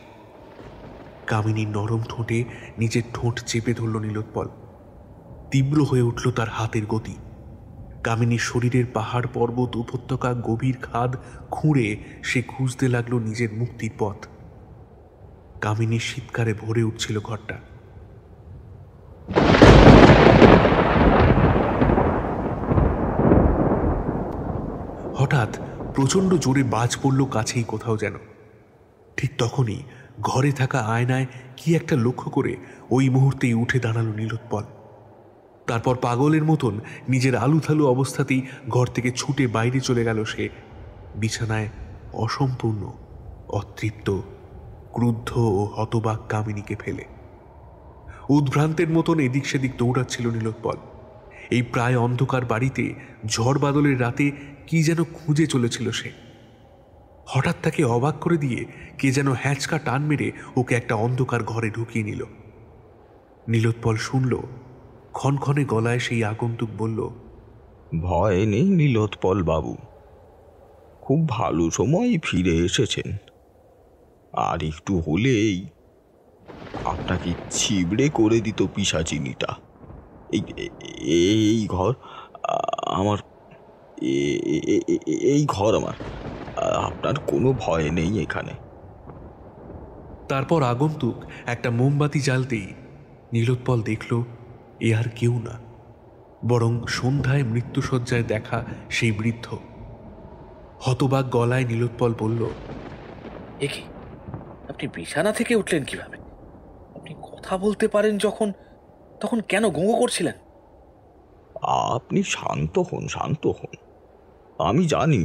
কামিনীর নরম ঠোঁটে নিজের ঠোঁট চেপে ধরল নীলোৎপল। তীব্র হয়ে উঠল তার হাতের গতি। কামিনীর শরীরের পাহাড় পর্বত উপত্যকা গভীর খাদ খুঁড়ে সে খুঁজতে লাগলো নিজের মুক্তির পথ। কামিনীর শীতকারে ভরে উঠছিল ঘরটা। হঠাৎ প্রচণ্ড জোরে বাজ পড়ল কাছেই কোথাও যেন। ঠিক তখনই ঘরে থাকা আয়নায় কি একটা লক্ষ্য করে ওই মুহূর্তেই উঠে দাঁড়ালো নীলোৎপল। তারপর পাগলের মতন নিজের আলুথালু অবস্থাতেই ঘর থেকে ছুটে বাইরে চলে গেল সে, বিছানায় অসম্পূর্ণ, অতৃপ্ত, ক্রুদ্ধ ও হতবাক কামিনীকে ফেলে। উদ্ভ্রান্তের মতন এদিক সেদিক দৌড়াচ্ছিল নীলোৎপল। এই প্রায় অন্ধকার বাড়িতে ঝড় বাদলের রাতে কি যেন খুঁজে চলেছিল সে। হঠাৎ তাকে অবাক করে দিয়ে কে যেন হ্যাঁচকা টান মেরে ওকে একটা অন্ধকার ঘরে ঢুকিয়ে নিল। নীলোৎপল শুনল, ক্ষণক্ষণে গলায় সেই আগন্তুক বলল, ভয় নেই নীলোৎপল বাবু, খুব ভালো সময় ফিরে এসেছেন। আর একটু হলেই আপনাকে ছিবড়ে করে দিত পিশাচিনীটা। এই এই ঘর আমার, এই ঘর আমার, আপনার কোনো ভয় নেই এখানে। তারপর আগন্তুক একটা মোমবাতি জ্বালতেই নীলোৎপল দেখল এ আর কেউ না, বরং সন্ধ্যায় মৃত্যুশয্যায় দেখা সেই বৃদ্ধ। হতবাক গলায় নীলোৎপল বলল, এ কি, আপনি বিছানা থেকে উঠলেন কিভাবে? আপনি কথা বলতে পারেন যখন, তখন কেন গোঁ করছিলেন? আপনি শান্ত হন, শান্ত হন। আমি জানি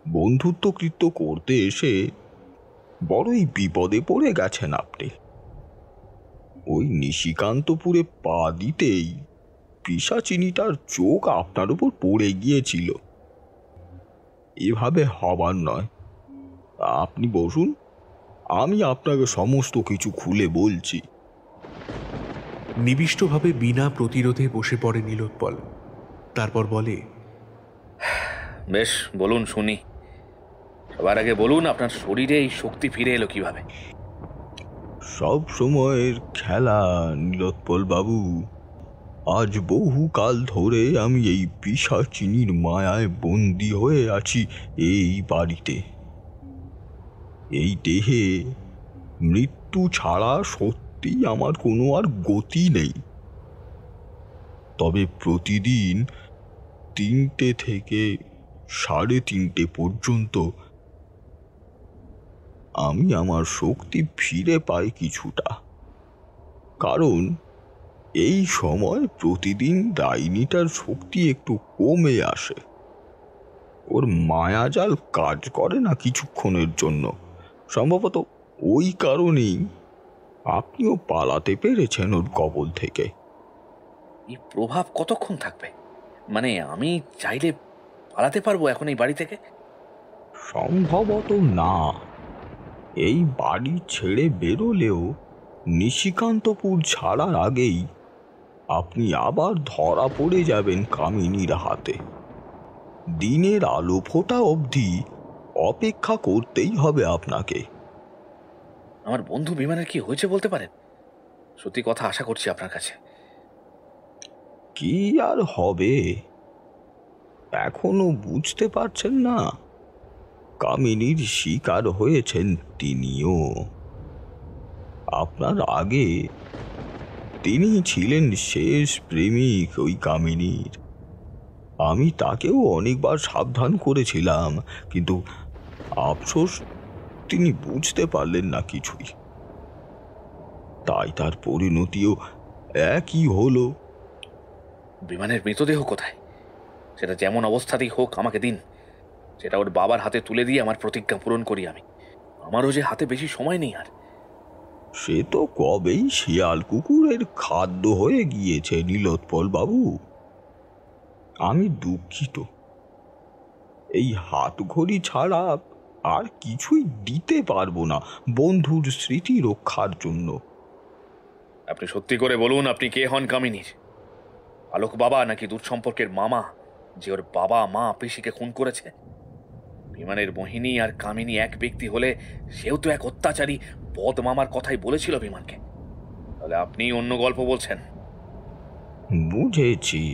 বন্ধুত্বকৃত্য করতে এসে বড়ই বিপদে পড়ে গেছেন আপনি। ওই নিশিকান্তপুরে পা দিতেই পিশাচিনীটার চোখ আপনার উপর পড়ে গিয়েছিল। এভাবে হবার নয়। আপনি বসুন, আমি আপনাকে সমস্ত কিছু খুলে বলছি। নিবিষ্টভাবে বিনা প্রতিরোধে বসে পড়ে নীলোৎপল। তারপর বলে, বেশ, বলুন শুনি। সবার আগে বলুন, আপনার শরীরে এই শক্তি ফিরে এলো কিভাবে? সব সময়ের খেলা নীলোৎপল বাবু। আজ বহুকাল ধরে আমি এই পিশাচিনীর মায়ায় বন্দী হয়ে আছি এই বাড়িতে। এই দেহে মৃত্যু ছাড়া সত্যি আমার কোনো আর গতি নেই। তবে প্রতিদিন 3টে থেকে 3:30 পর্যন্ত আমি আমার শক্তি ফিরে পাই কিছুটা। কারণ এই সময় প্রতিদিন ডাইনিটার শক্তি একটু কমে আসে। ওর মায়াজাল কাজ করে না কিছুক্ষণের জন্য। সম্ভবত ওই কারণেই আপনিও পালাতে পেরেছেন ওর কবল থেকে। এই প্রভাব কতক্ষণ থাকবে? মানে আমি চাইলে পালাতে পারবো এখন এই বাড়ি থেকে? সম্ভবত না। এই বাড়ি ছেড়ে বেরোলেও নিশিকান্তপুর ছাড়ার আগেই আপনি আবার ধরা পড়ে যাবেন কামিনীর হাতে। দিনের আলো ফোটা অবধি অপেক্ষা করতেই হবে আপনাকে। আমার বন্ধু বিমানের কি হয়েছে বলতে পারেন? সত্যি কথা আশা করছি আপনার কাছে। কি আর হবে? এখনো বুঝতে পারছেন না? কামিনীর শিকার হয়েছেন তিনিও। আপনার আগে তিনি ছিলেন শেষ প্রেমিক ওই কামিনীর। আমি তাকেও অনেকবার সাবধান করেছিলাম, কিন্তু আফসোস তিনি বুঝতে পারলেন না কিছুই। তাই তার পরিণতিও একই হলো। বিমানের মৃতদেহ কোথায়? সেটা যেমন অবস্থাতেই হোক আমাকে দিন। সেটা ওর বাবার হাতে তুলে দিয়ে আমার প্রতিজ্ঞা পূরণ করি আমি। আমারও যে হাতে বেশি সময় নেই আর। সে তো কবেই শিয়াল কুকুরের খাদ্য হয়ে গিয়েছে নীলোৎপল বাবু। আমি দুঃখিত। এই হাত ঘড়ি ছাড়া আর কিছুই দিতে পারবো না বন্ধুর স্মৃতি রক্ষার জন্য। আপনি সত্যি করে বলুন, আপনি কে হন কামিনীর? আলোক বাবা নাকি দূর সম্পর্কের মামা যে ওর বাবা মা পিসিকে খুন করেছে? বিমানের মোহিনী আর কামিনী এক ব্যক্তি হলে সেও তো এক অত্যাচারী বদ মামার কথাই বলেছিল বিমানকে। তাহলে আপনি অন্য গল্প বলছেন। বুঝেছি,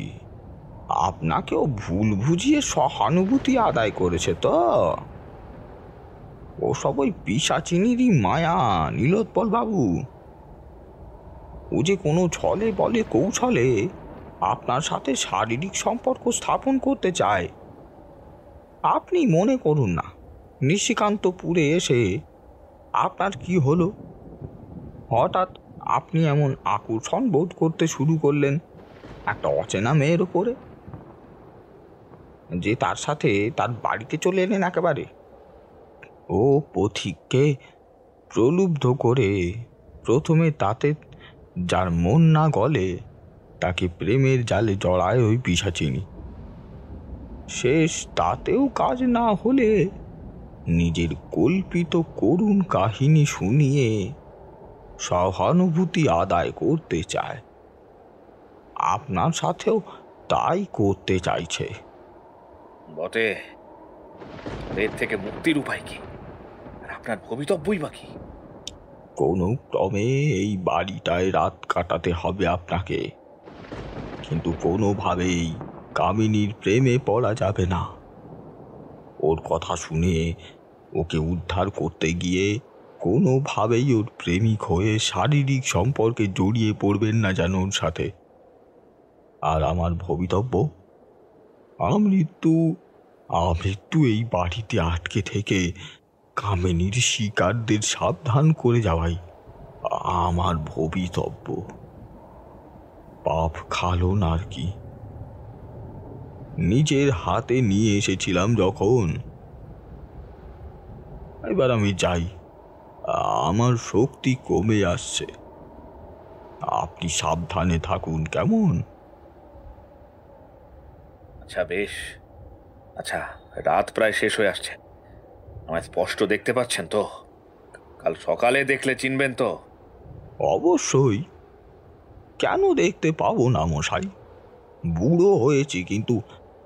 আপনাকেও ভুল বুঝিয়ে সহানুভূতি আদায় করেছে তো। ও সব ওই পিশাচিনীরই মায়া নীলোৎপল বাবু। ও যে কোনো ছলে বলে কৌশলে আপনার সাথে শারীরিক সম্পর্ক স্থাপন করতে চায়। আপনি মনে করুন না, নিশিকান্তপুরে এসে আপনার কি হলো? হঠাৎ আপনি এমন আকর্ষণ বোধ করতে শুরু করলেন একটা অচেনা মেয়ের ওপরে, যে তার সাথে তার বাড়িতে চলে এলেন একেবারে। ও পথিককে প্রলুব্ধ করে প্রথমে তাতে যার মন না গলে তাকে প্রেমের জালে জড়ায় ওই পিশাচিনী। শেষ তাতেও কাজ না হলে নিজের কল্পিত করুণ কাহিনী শুনিয়ে সহানুভূতি আদায় করতে চায়। আপনার সাথেও তাই করতে চাইছে। বটে, এর থেকে মুক্তির উপায় কি? আর আপনার ভবিতব্যই বা কি? কোনো ক্রমে এই বাড়িটায় রাত কাটাতে হবে আপনাকে, কিন্তু কোনোভাবেই কামিনীর প্রেমে পড়া যাবে না। ওর কথা শুনে ওকে উদ্ধার করতে গিয়ে কোনোভাবেই ওর প্রেমিক হয়ে শারীরিক সম্পর্কে জড়িয়ে পড়বেন না যেন ওর সাথে। আর আমার ভবিতব্য, আমৃত্যু এই বাড়িতে আটকে থেকে কামিনীর শিকারদের সাবধান করে যাওয়াই আমার ভবিতব্য। পাপ খালো না আর কি। নিজের হাতে নিয়ে এসেছিলাম যখন। এবার আমি যাই, আমার শক্তি কমে আসছে। আপনি সাবধানে থাকুন, কেমন? আচ্ছা বেশ। আচ্ছা, রাত প্রায় শেষ হয়ে আসছে, আমায় স্পষ্ট দেখতে পাচ্ছেন তো? কাল সকালে দেখলে চিনবেন তো? অবশ্যই, কেন দেখতে পাবো না মশাই? বুড়ো হয়েছি কিন্তু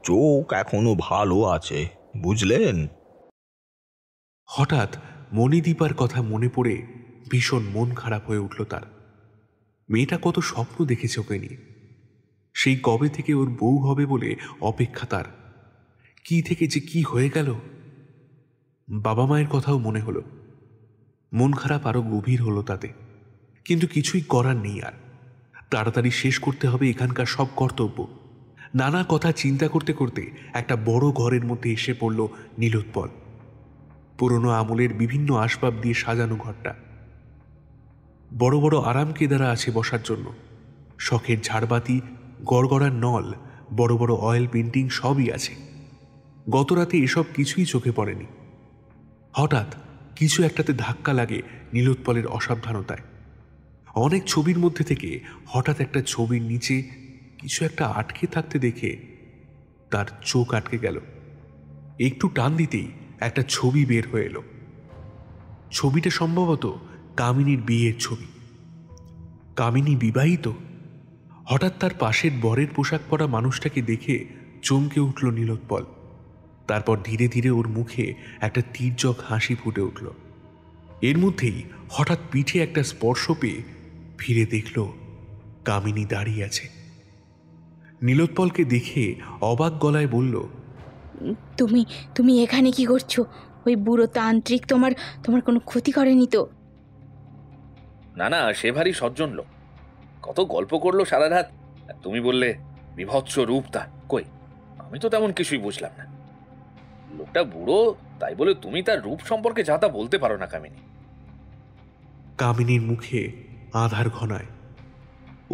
চোখ এখনো ভালো আছে, বুঝলেন? হঠাৎ মণিদীপার কথা মনে পড়ে ভীষণ মন খারাপ হয়ে উঠল তার। মেয়েটা কত স্বপ্ন দেখেছে ওকে নিয়ে। সেই কবে থেকে ওর বউ হবে বলে অপেক্ষা তার, কি থেকে যে কি হয়ে গেল। বাবা মায়ের কথাও মনে হলো। মন খারাপ আরো গভীর হলো তাতে, কিন্তু কিছুই করার নেই। আর তাড়াতাড়ি শেষ করতে হবে এখানকার সব কর্তব্য। নানা কথা চিন্তা করতে করতে একটা বড় ঘরের মধ্যে এসে পড়ল নীলোৎপল। পুরনো আমলের বিভিন্ন আসবাব দিয়ে সাজানো ঘরটা। বড় বড় আরাম কেদারা আছে বসার জন্য, শখের ঝাড়বাতি, গড়গড়ার নল, বড় বড় অয়েল পেন্টিং সবই আছে। গতরাতে এসব কিছুই চোখে পড়েনি। হঠাৎ কিছু একটাতে ধাক্কা লাগে নীলোৎপলের অসাবধানতায়। অনেক ছবির মধ্যে থেকে হঠাৎ একটা ছবির নিচে কিছু একটা আটকে থাকতে দেখে তার চোখ আটকে গেল। একটু টান দিতেই একটা ছবি বের হয়ে এলো। ছবিটা সম্ভবত কামিনীর বিয়ের ছবি। কামিনী বিবাহিত। হঠাৎ তার পাশের বরের পোশাক পরা মানুষটাকে দেখে চমকে উঠল নীলোৎপল। তারপর ধীরে ধীরে ওর মুখে একটা তীর্যক হাসি ফুটে উঠল। এর মধ্যেই হঠাৎ পিঠে একটা স্পর্শ পেয়ে ফিরে দেখল কামিনী দাঁড়িয়ে আছে। নীলোৎপলকে দেখে অবাক গলায় বলল, তুমি তুমি এখানে কি করছো? ওই বুড়ো তান্ত্রিক তোমার কোনো ক্ষতি করেনি তো? না না, সে ভারী সজ্জন লোক, কত গল্প করলো সারা রাত, আর তুমি বললে বিভৎস রূপ তার। কই, আমি তো তেমন কিছুই বুঝলাম না। লোকটা বুড়ো তাই বলে তুমি তার রূপ সম্পর্কে যা তা বলতে পারো না কামিনী। কামিনীর মুখে আধার ঘনায়।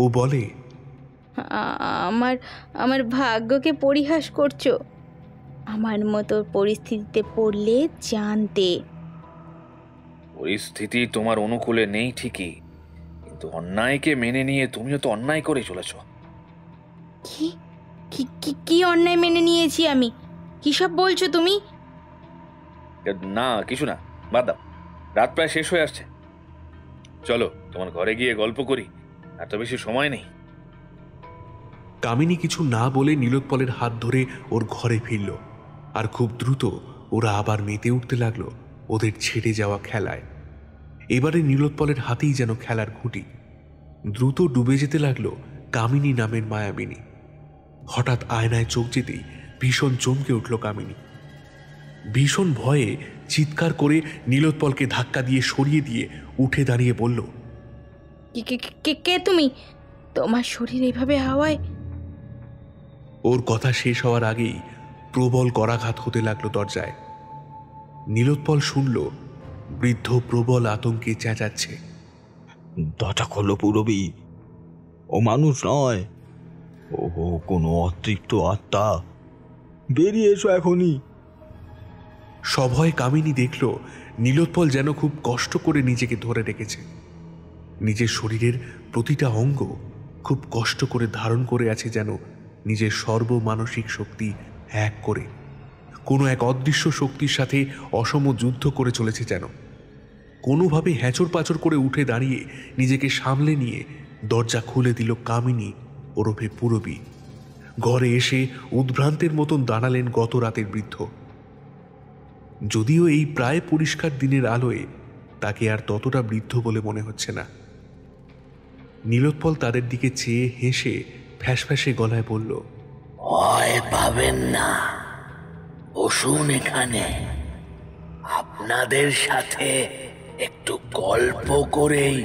ও বলে, আমার ভাগ্যকে পরিহাস করছো? আমার মতো পরিস্থিতিতে পড়লে জানতে। পরিস্থিতি তোমার অনুকূলে নেই ঠিকই, কিন্তু অন্যায়কে মেনে নিয়ে তুমিও তো অন্যায় করে চলেছ। কি কি কি কি অন্যায় মেনে নিয়েছি আমি? কি সব বলছো তুমি? না কিছু না, বাদ দাও, রাত প্রায় শেষ হয়ে আসছে। চলো তোমার ঘরে গিয়ে গল্প করি, এত বেশি সময় নেই। কামিনী কিছু না বলে নীলোৎপলের হাত ধরে ওর ঘরে ফিরল, আর খুব দ্রুত ওরা আবার মেতে উঠতে লাগলো ওদের ছেড়ে যাওয়া খেলায়। এবারে নীলোৎপলের হাতেই যেন খেলার ঘুঁটি। দ্রুত ডুবে যেতে লাগলো কামিনী নামের মায়াবিনী। হঠাৎ আয়নায় চোখ যেতেই ভীষণ চমকে উঠল কামিনী। ভীষণ ভয়ে চিৎকার করে নীলোৎপলকে ধাক্কা দিয়ে সরিয়ে দিয়ে উঠে দাঁড়িয়ে বলল, কে তুমি? তোমার শরীর এইভাবে হাওয়ায়? ওর কথা শেষ হওয়ার আগেই প্রবল করাঘাত হতে লাগলো দরজায়। নীলোৎপল শুনল বৃদ্ধ প্রবল আতঙ্কে চেঁচাচ্ছে, দরজা খোলো পুরবী, ও মানুষ নয়, ও কোনো অতৃপ্ত আত্মা, বেরিয়ে এসো এখনই। সভয় কামিনী দেখল নীলোৎপল যেন খুব কষ্ট করে নিজেকে ধরে রেখেছে। নিজের শরীরের প্রতিটা অঙ্গ খুব কষ্ট করে ধারণ করে আছে, যেন নিজের সর্বমানসিক শক্তি এক করে কোনো এক অদৃশ্য শক্তির সাথে অসম যুদ্ধ করে চলেছে। যেন কোনোভাবে হ্যাঁচড় পাচড় করে উঠে দাঁড়িয়ে নিজেকে সামলে নিয়ে দরজা খুলে দিল কামিনী ওরফে পুরবী। ঘরে এসে উদ্ভ্রান্তের মতন দাঁড়ালেন গত রাতের বৃদ্ধ। যদিও এই প্রায় পরিষ্কার দিনের আলোয় তাকে আর ততটা বৃদ্ধ বলে মনে হচ্ছে না। নীলোৎপল তাদের দিকে চেয়ে হেসে ফ্যাঁসফ্যাঁসে গলায় বলল, ভয় পাবেন না, বসুন এখানে, আপনাদের সাথে একটু গল্প করেই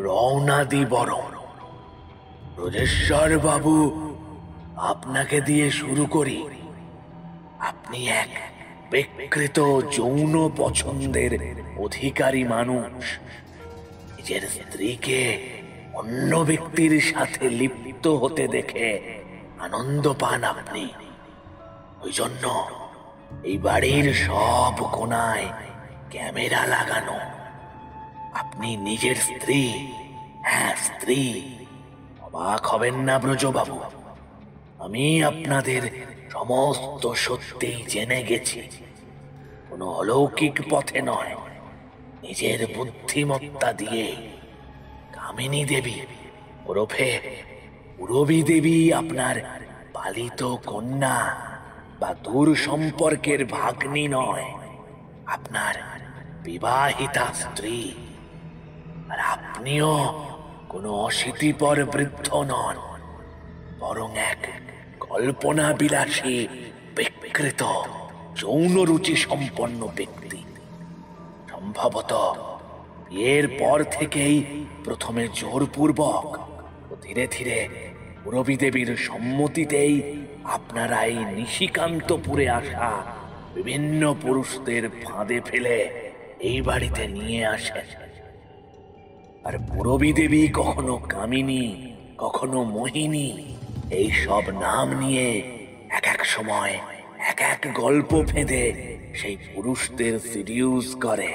রওনা দি। বরং ব্রজেশ্বর বাবু, আপনাকে দিয়ে শুরু করি। আপনি এক বিকৃত যৌন পছন্দের অধিকারী মানুষ। নিজের স্ত্রীকে অন্য ব্যক্তির সাথে লিপ্ত হতে দেখে আনন্দ পান আপনি। ওই জন্য এই বাড়ির সব কোণায় ক্যামেরা লাগানো। আপনি নিজের স্ত্রী, হ্যাঁ স্ত্রী, অবাক হবেন না ব্রজবাবু, আমি আপনাদের সমস্ত সত্যি জেনে গেছি। কোনো অলৌকিক পথে নয়, নিজের বুদ্ধিমত্তা দিয়ে কামিনী দেবী ওরফে পুরবী দেবী আপনার পালিত কন্যা বা দূর সম্পর্কের ভাগ্নি নয়, আপনার বিবাহিতা স্ত্রী। আর আপনিও কোনো অশীতিপর বৃদ্ধ নন, বরং এক কল্পনা বিলাসী বিকৃত যৌন রুচি সম্পন্ন ব্যক্তি। সম্ভবত বিয়ের পর থেকেই প্রথমে জোরপূর্বক ও ধীরে ধীরে পুরবী দেবীর সম্মতিতেই আপনারা এই নিশিকান্তপুরে আসা বিভিন্ন পুরুষদের ফাঁদে ফেলে এই বাড়িতে নিয়ে আসেন। আর পুরবী দেবী কখনো কামিনী, কখনো মোহিনী, এই সব নাম নিয়ে এক এক সময় এক এক গল্প ফেঁদে সেই পুরুষদের সিডিউস করে।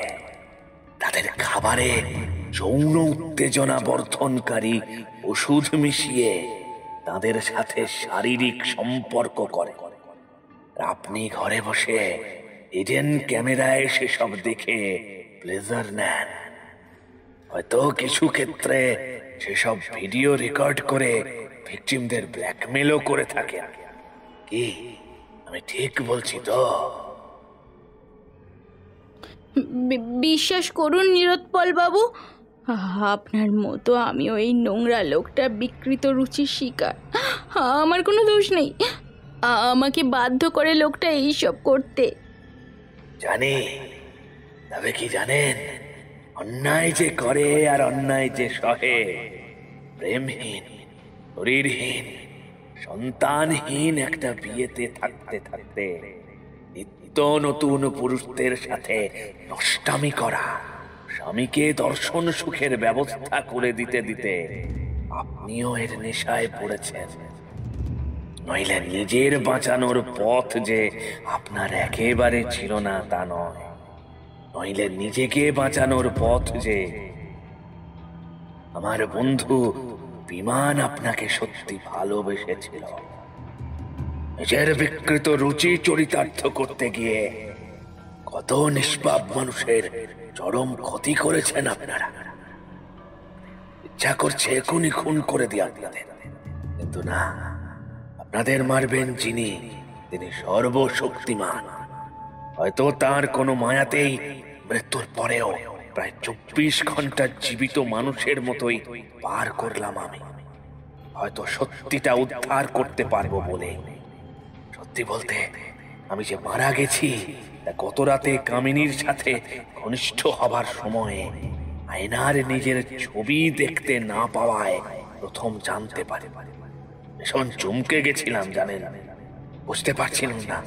তাদের খাবারে যৌন উত্তেজনা বর্ধনকারী ওষুধ মিশিয়ে তাদের সাথে শারীরিক সম্পর্ক করে। আপনি ঘরে বসে হিডেন ক্যামেরায় সেসব দেখে প্লেজার নেন। হয়তো কিছু ক্ষেত্রে সেসব ভিডিও রেকর্ড করে ভিকটিমদের ব্ল্যাকমেলও করে থাকেন। কি আমি ঠিক বলছি তো? বিশ্বাস করুন নীলোৎপল বাবু, আপনার মতো আমিও এই নোংরা লোকটা বিকৃত রুচির শিকার। আমার কোনো দোষ নেই, আমাকে বাধ্য করে লোকটা এইসব করতে। জানি, তবে কি জানেন, অন্যায় যে করে আর অন্যায় যে সহে, প্রেমহীন, শরীরহীন, সন্তানহীন একটা বিয়েতে থাকতে থাকতে নিত্য নতুন পুরুষদের সাথে নষ্টামি করা, স্বামীকে দর্শন সুখের ব্যবস্থা করে দিতে দিতে আপনিও এর নেশায় পড়েছেন। নইলে নিজের বাঁচানোর পথ যে আপনার একেবারে ছিল না তা নয়, নইলে নিজেকে বাঁচানোর পথ যে আমার বন্ধু বিমান আপনাকে সত্যি ভালোবেসেছিল। নিজের বিকৃত রুচি চরিতার্থ করতে গিয়ে কত নিষ্পাপ মানুষের চরম ক্ষতি করেছেন আপনারা। ইচ্ছা করছে এখনই খুন করে দিয়ে আপনাদের, কিন্তু না, আপনাদের মারবেন যিনি, তিনি সর্বশক্তিমান। হয়তো তার কোনো মায়াতেই মৃত্যুর পরেও প্রায় 24 ঘন্টা জীবিত মানুষের মতোই পার করলাম আমি। হয়তো সত্যিটা উদ্ধার করতে পারবো বলে। সত্যি বলতে, আমি যে মারা গেছি তা গত রাতে কামিনীর সাথে ঘনিষ্ঠ হবার সময়ে আয়নার নিজের ছবি দেখতে না পাওয়ায় প্রথম জানতে পারি। ভীষণ চমকে গেছিলাম জানেন। বুঝতে পারছিলাম না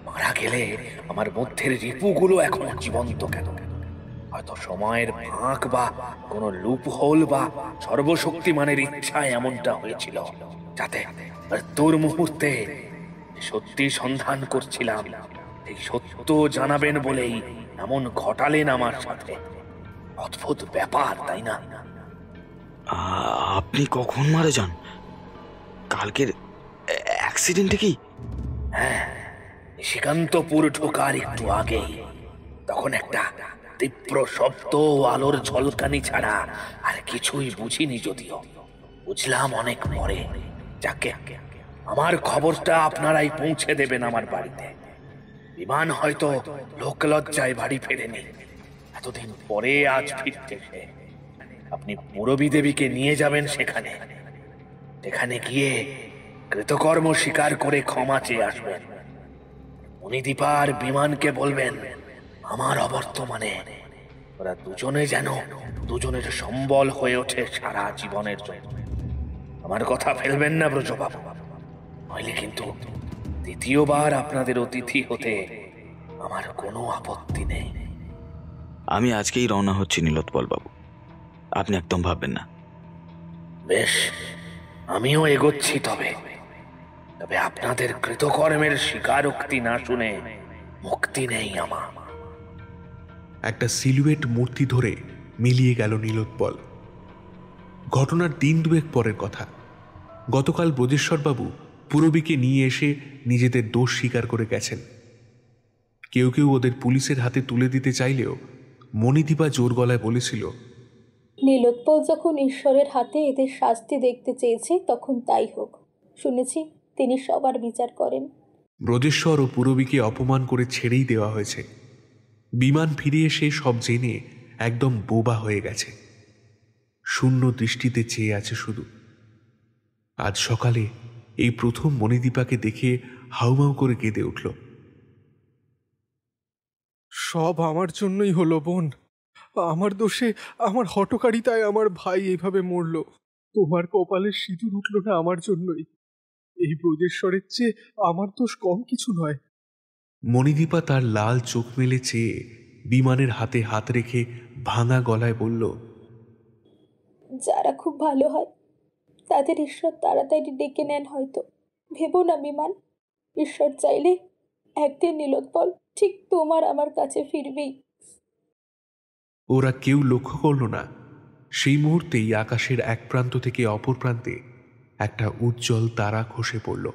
মারা গেলে আমার মধ্যের রিপুগুলো এখন জীবন্ত কেন। হয়তো সময়ের ফাঁক বা কোনো লুপহোল বা সর্বশক্তিমানের ইচ্ছায় এমনটা হয়েছিল, যাতে মৃত্যুর মুহূর্তে সত্যি সন্ধান করছিলাম এই সত্য জানাবেন বলেই এমন ঘটালেন আমার সাথে। অদ্ভুত ব্যাপার, তাই না? আপনি কখন মারা যান? কালকের অ্যাক্সিডেন্টে কি? হ্যাঁ, নিশিকান্তপুর ঢোকার একটু আগেই। তখন একটা তীব্র শব্দ ও আলোর ঝলকানি ছাড়া আর কিছুই বুঝিনি, যদিও বুঝলাম অনেক পরে। যাকে আমার খবরটা আপনারাই পৌঁছে দেবেন আমার বাড়িতে। বিমান হয়তো লোকলজ্জায় বাড়ি ফেরেনি, এতদিন পরে আজ ফিরতেছে। আপনি মুরবী দেবীকে নিয়ে যাবেন সেখানে। সেখানে গিয়ে কৃতকর্ম স্বীকার করে ক্ষমা চেয়ে আসবেন। মণিদীপা আর বিমানকে বলবেন আমার অবর্তমানে ওরা দুজনে যেন দুজনের সম্বল হয়ে ওঠে সারা জীবনের জন্য। আমার কথা ফেলবেন না ব্রজবাবু, নইলে কিন্তু দ্বিতীয়বার আপনাদের অতিথি হতে আমার কোনো আপত্তি নেই। আমি আজকেই রওনা হচ্ছি নীলোৎপল বাবু, আপনি একদম ভাববেন না। বেশ, আমিও এগোচ্ছি। তবে আপনাদের কৃতকর্মের স্বীকারোক্তি না শুনে মুক্তি নেই আমার। একটা সিলুয়েট মূর্তি ধরে মিলিয়ে গেল নীলোৎপল। ঘটনার দিন দুয়েক পরের কথা। গতকাল ব্রজেশ্বরবাবু পুরবীকে নিয়ে এসে নিজেদের দোষ স্বীকার করে গেছেন। কেউ কেউ ওদের পুলিশের হাতে তুলে দিতে চাইলেও মণিদীপা জোর গলায় বলেছিল, নীলোৎপল যখন ঈশ্বরের হাতে এদের শাস্তি দেখতে চেয়েছে তখন তাই হোক। শুনেছি তিনি সবার বিচার করেন। ব্রজেশ্বর ও পুরবীকে অপমান করে ছেড়েই দেওয়া হয়েছে। বিমান ফিরে এসে সব জেনে একদম বোবা হয়ে গেছে, শূন্য দৃষ্টিতে চেয়ে আছে শুধু। আজ সকালে এই প্রথম মণিদীপাকে দেখে হাউমাউ করে কেঁদে উঠল। সব আমার জন্যই হলো বোন। আমার দোষে, আমার হঠকারিতায় আমার ভাই এইভাবে মরল। তোমার কপালে সিঁদুর উঠল না আমার জন্যই। এই ব্রজেশ্বরের চেয়ে আমার দোষ কম কিছু নয়। মণিদীপা তার লাল চোখ মেলে চেয়ে বিমানের হাতে হাত রেখে ভাঙা গলায় বলল, যারা খুব ভালো হয় তাদের ঈশ্বর তাড়াতাড়ি ডেকে নেন হয়তো। ভেবো না বিমান, ঈশ্বর চাইলে একদিন নীলোৎপল ঠিক তোমার আমার কাছে ফিরবেই। ওরা কেউ লক্ষ্য করল না সেই মুহূর্তেই আকাশের এক প্রান্ত থেকে অপর প্রান্তে একটা উজ্জ্বল তারা খসে পড়ল।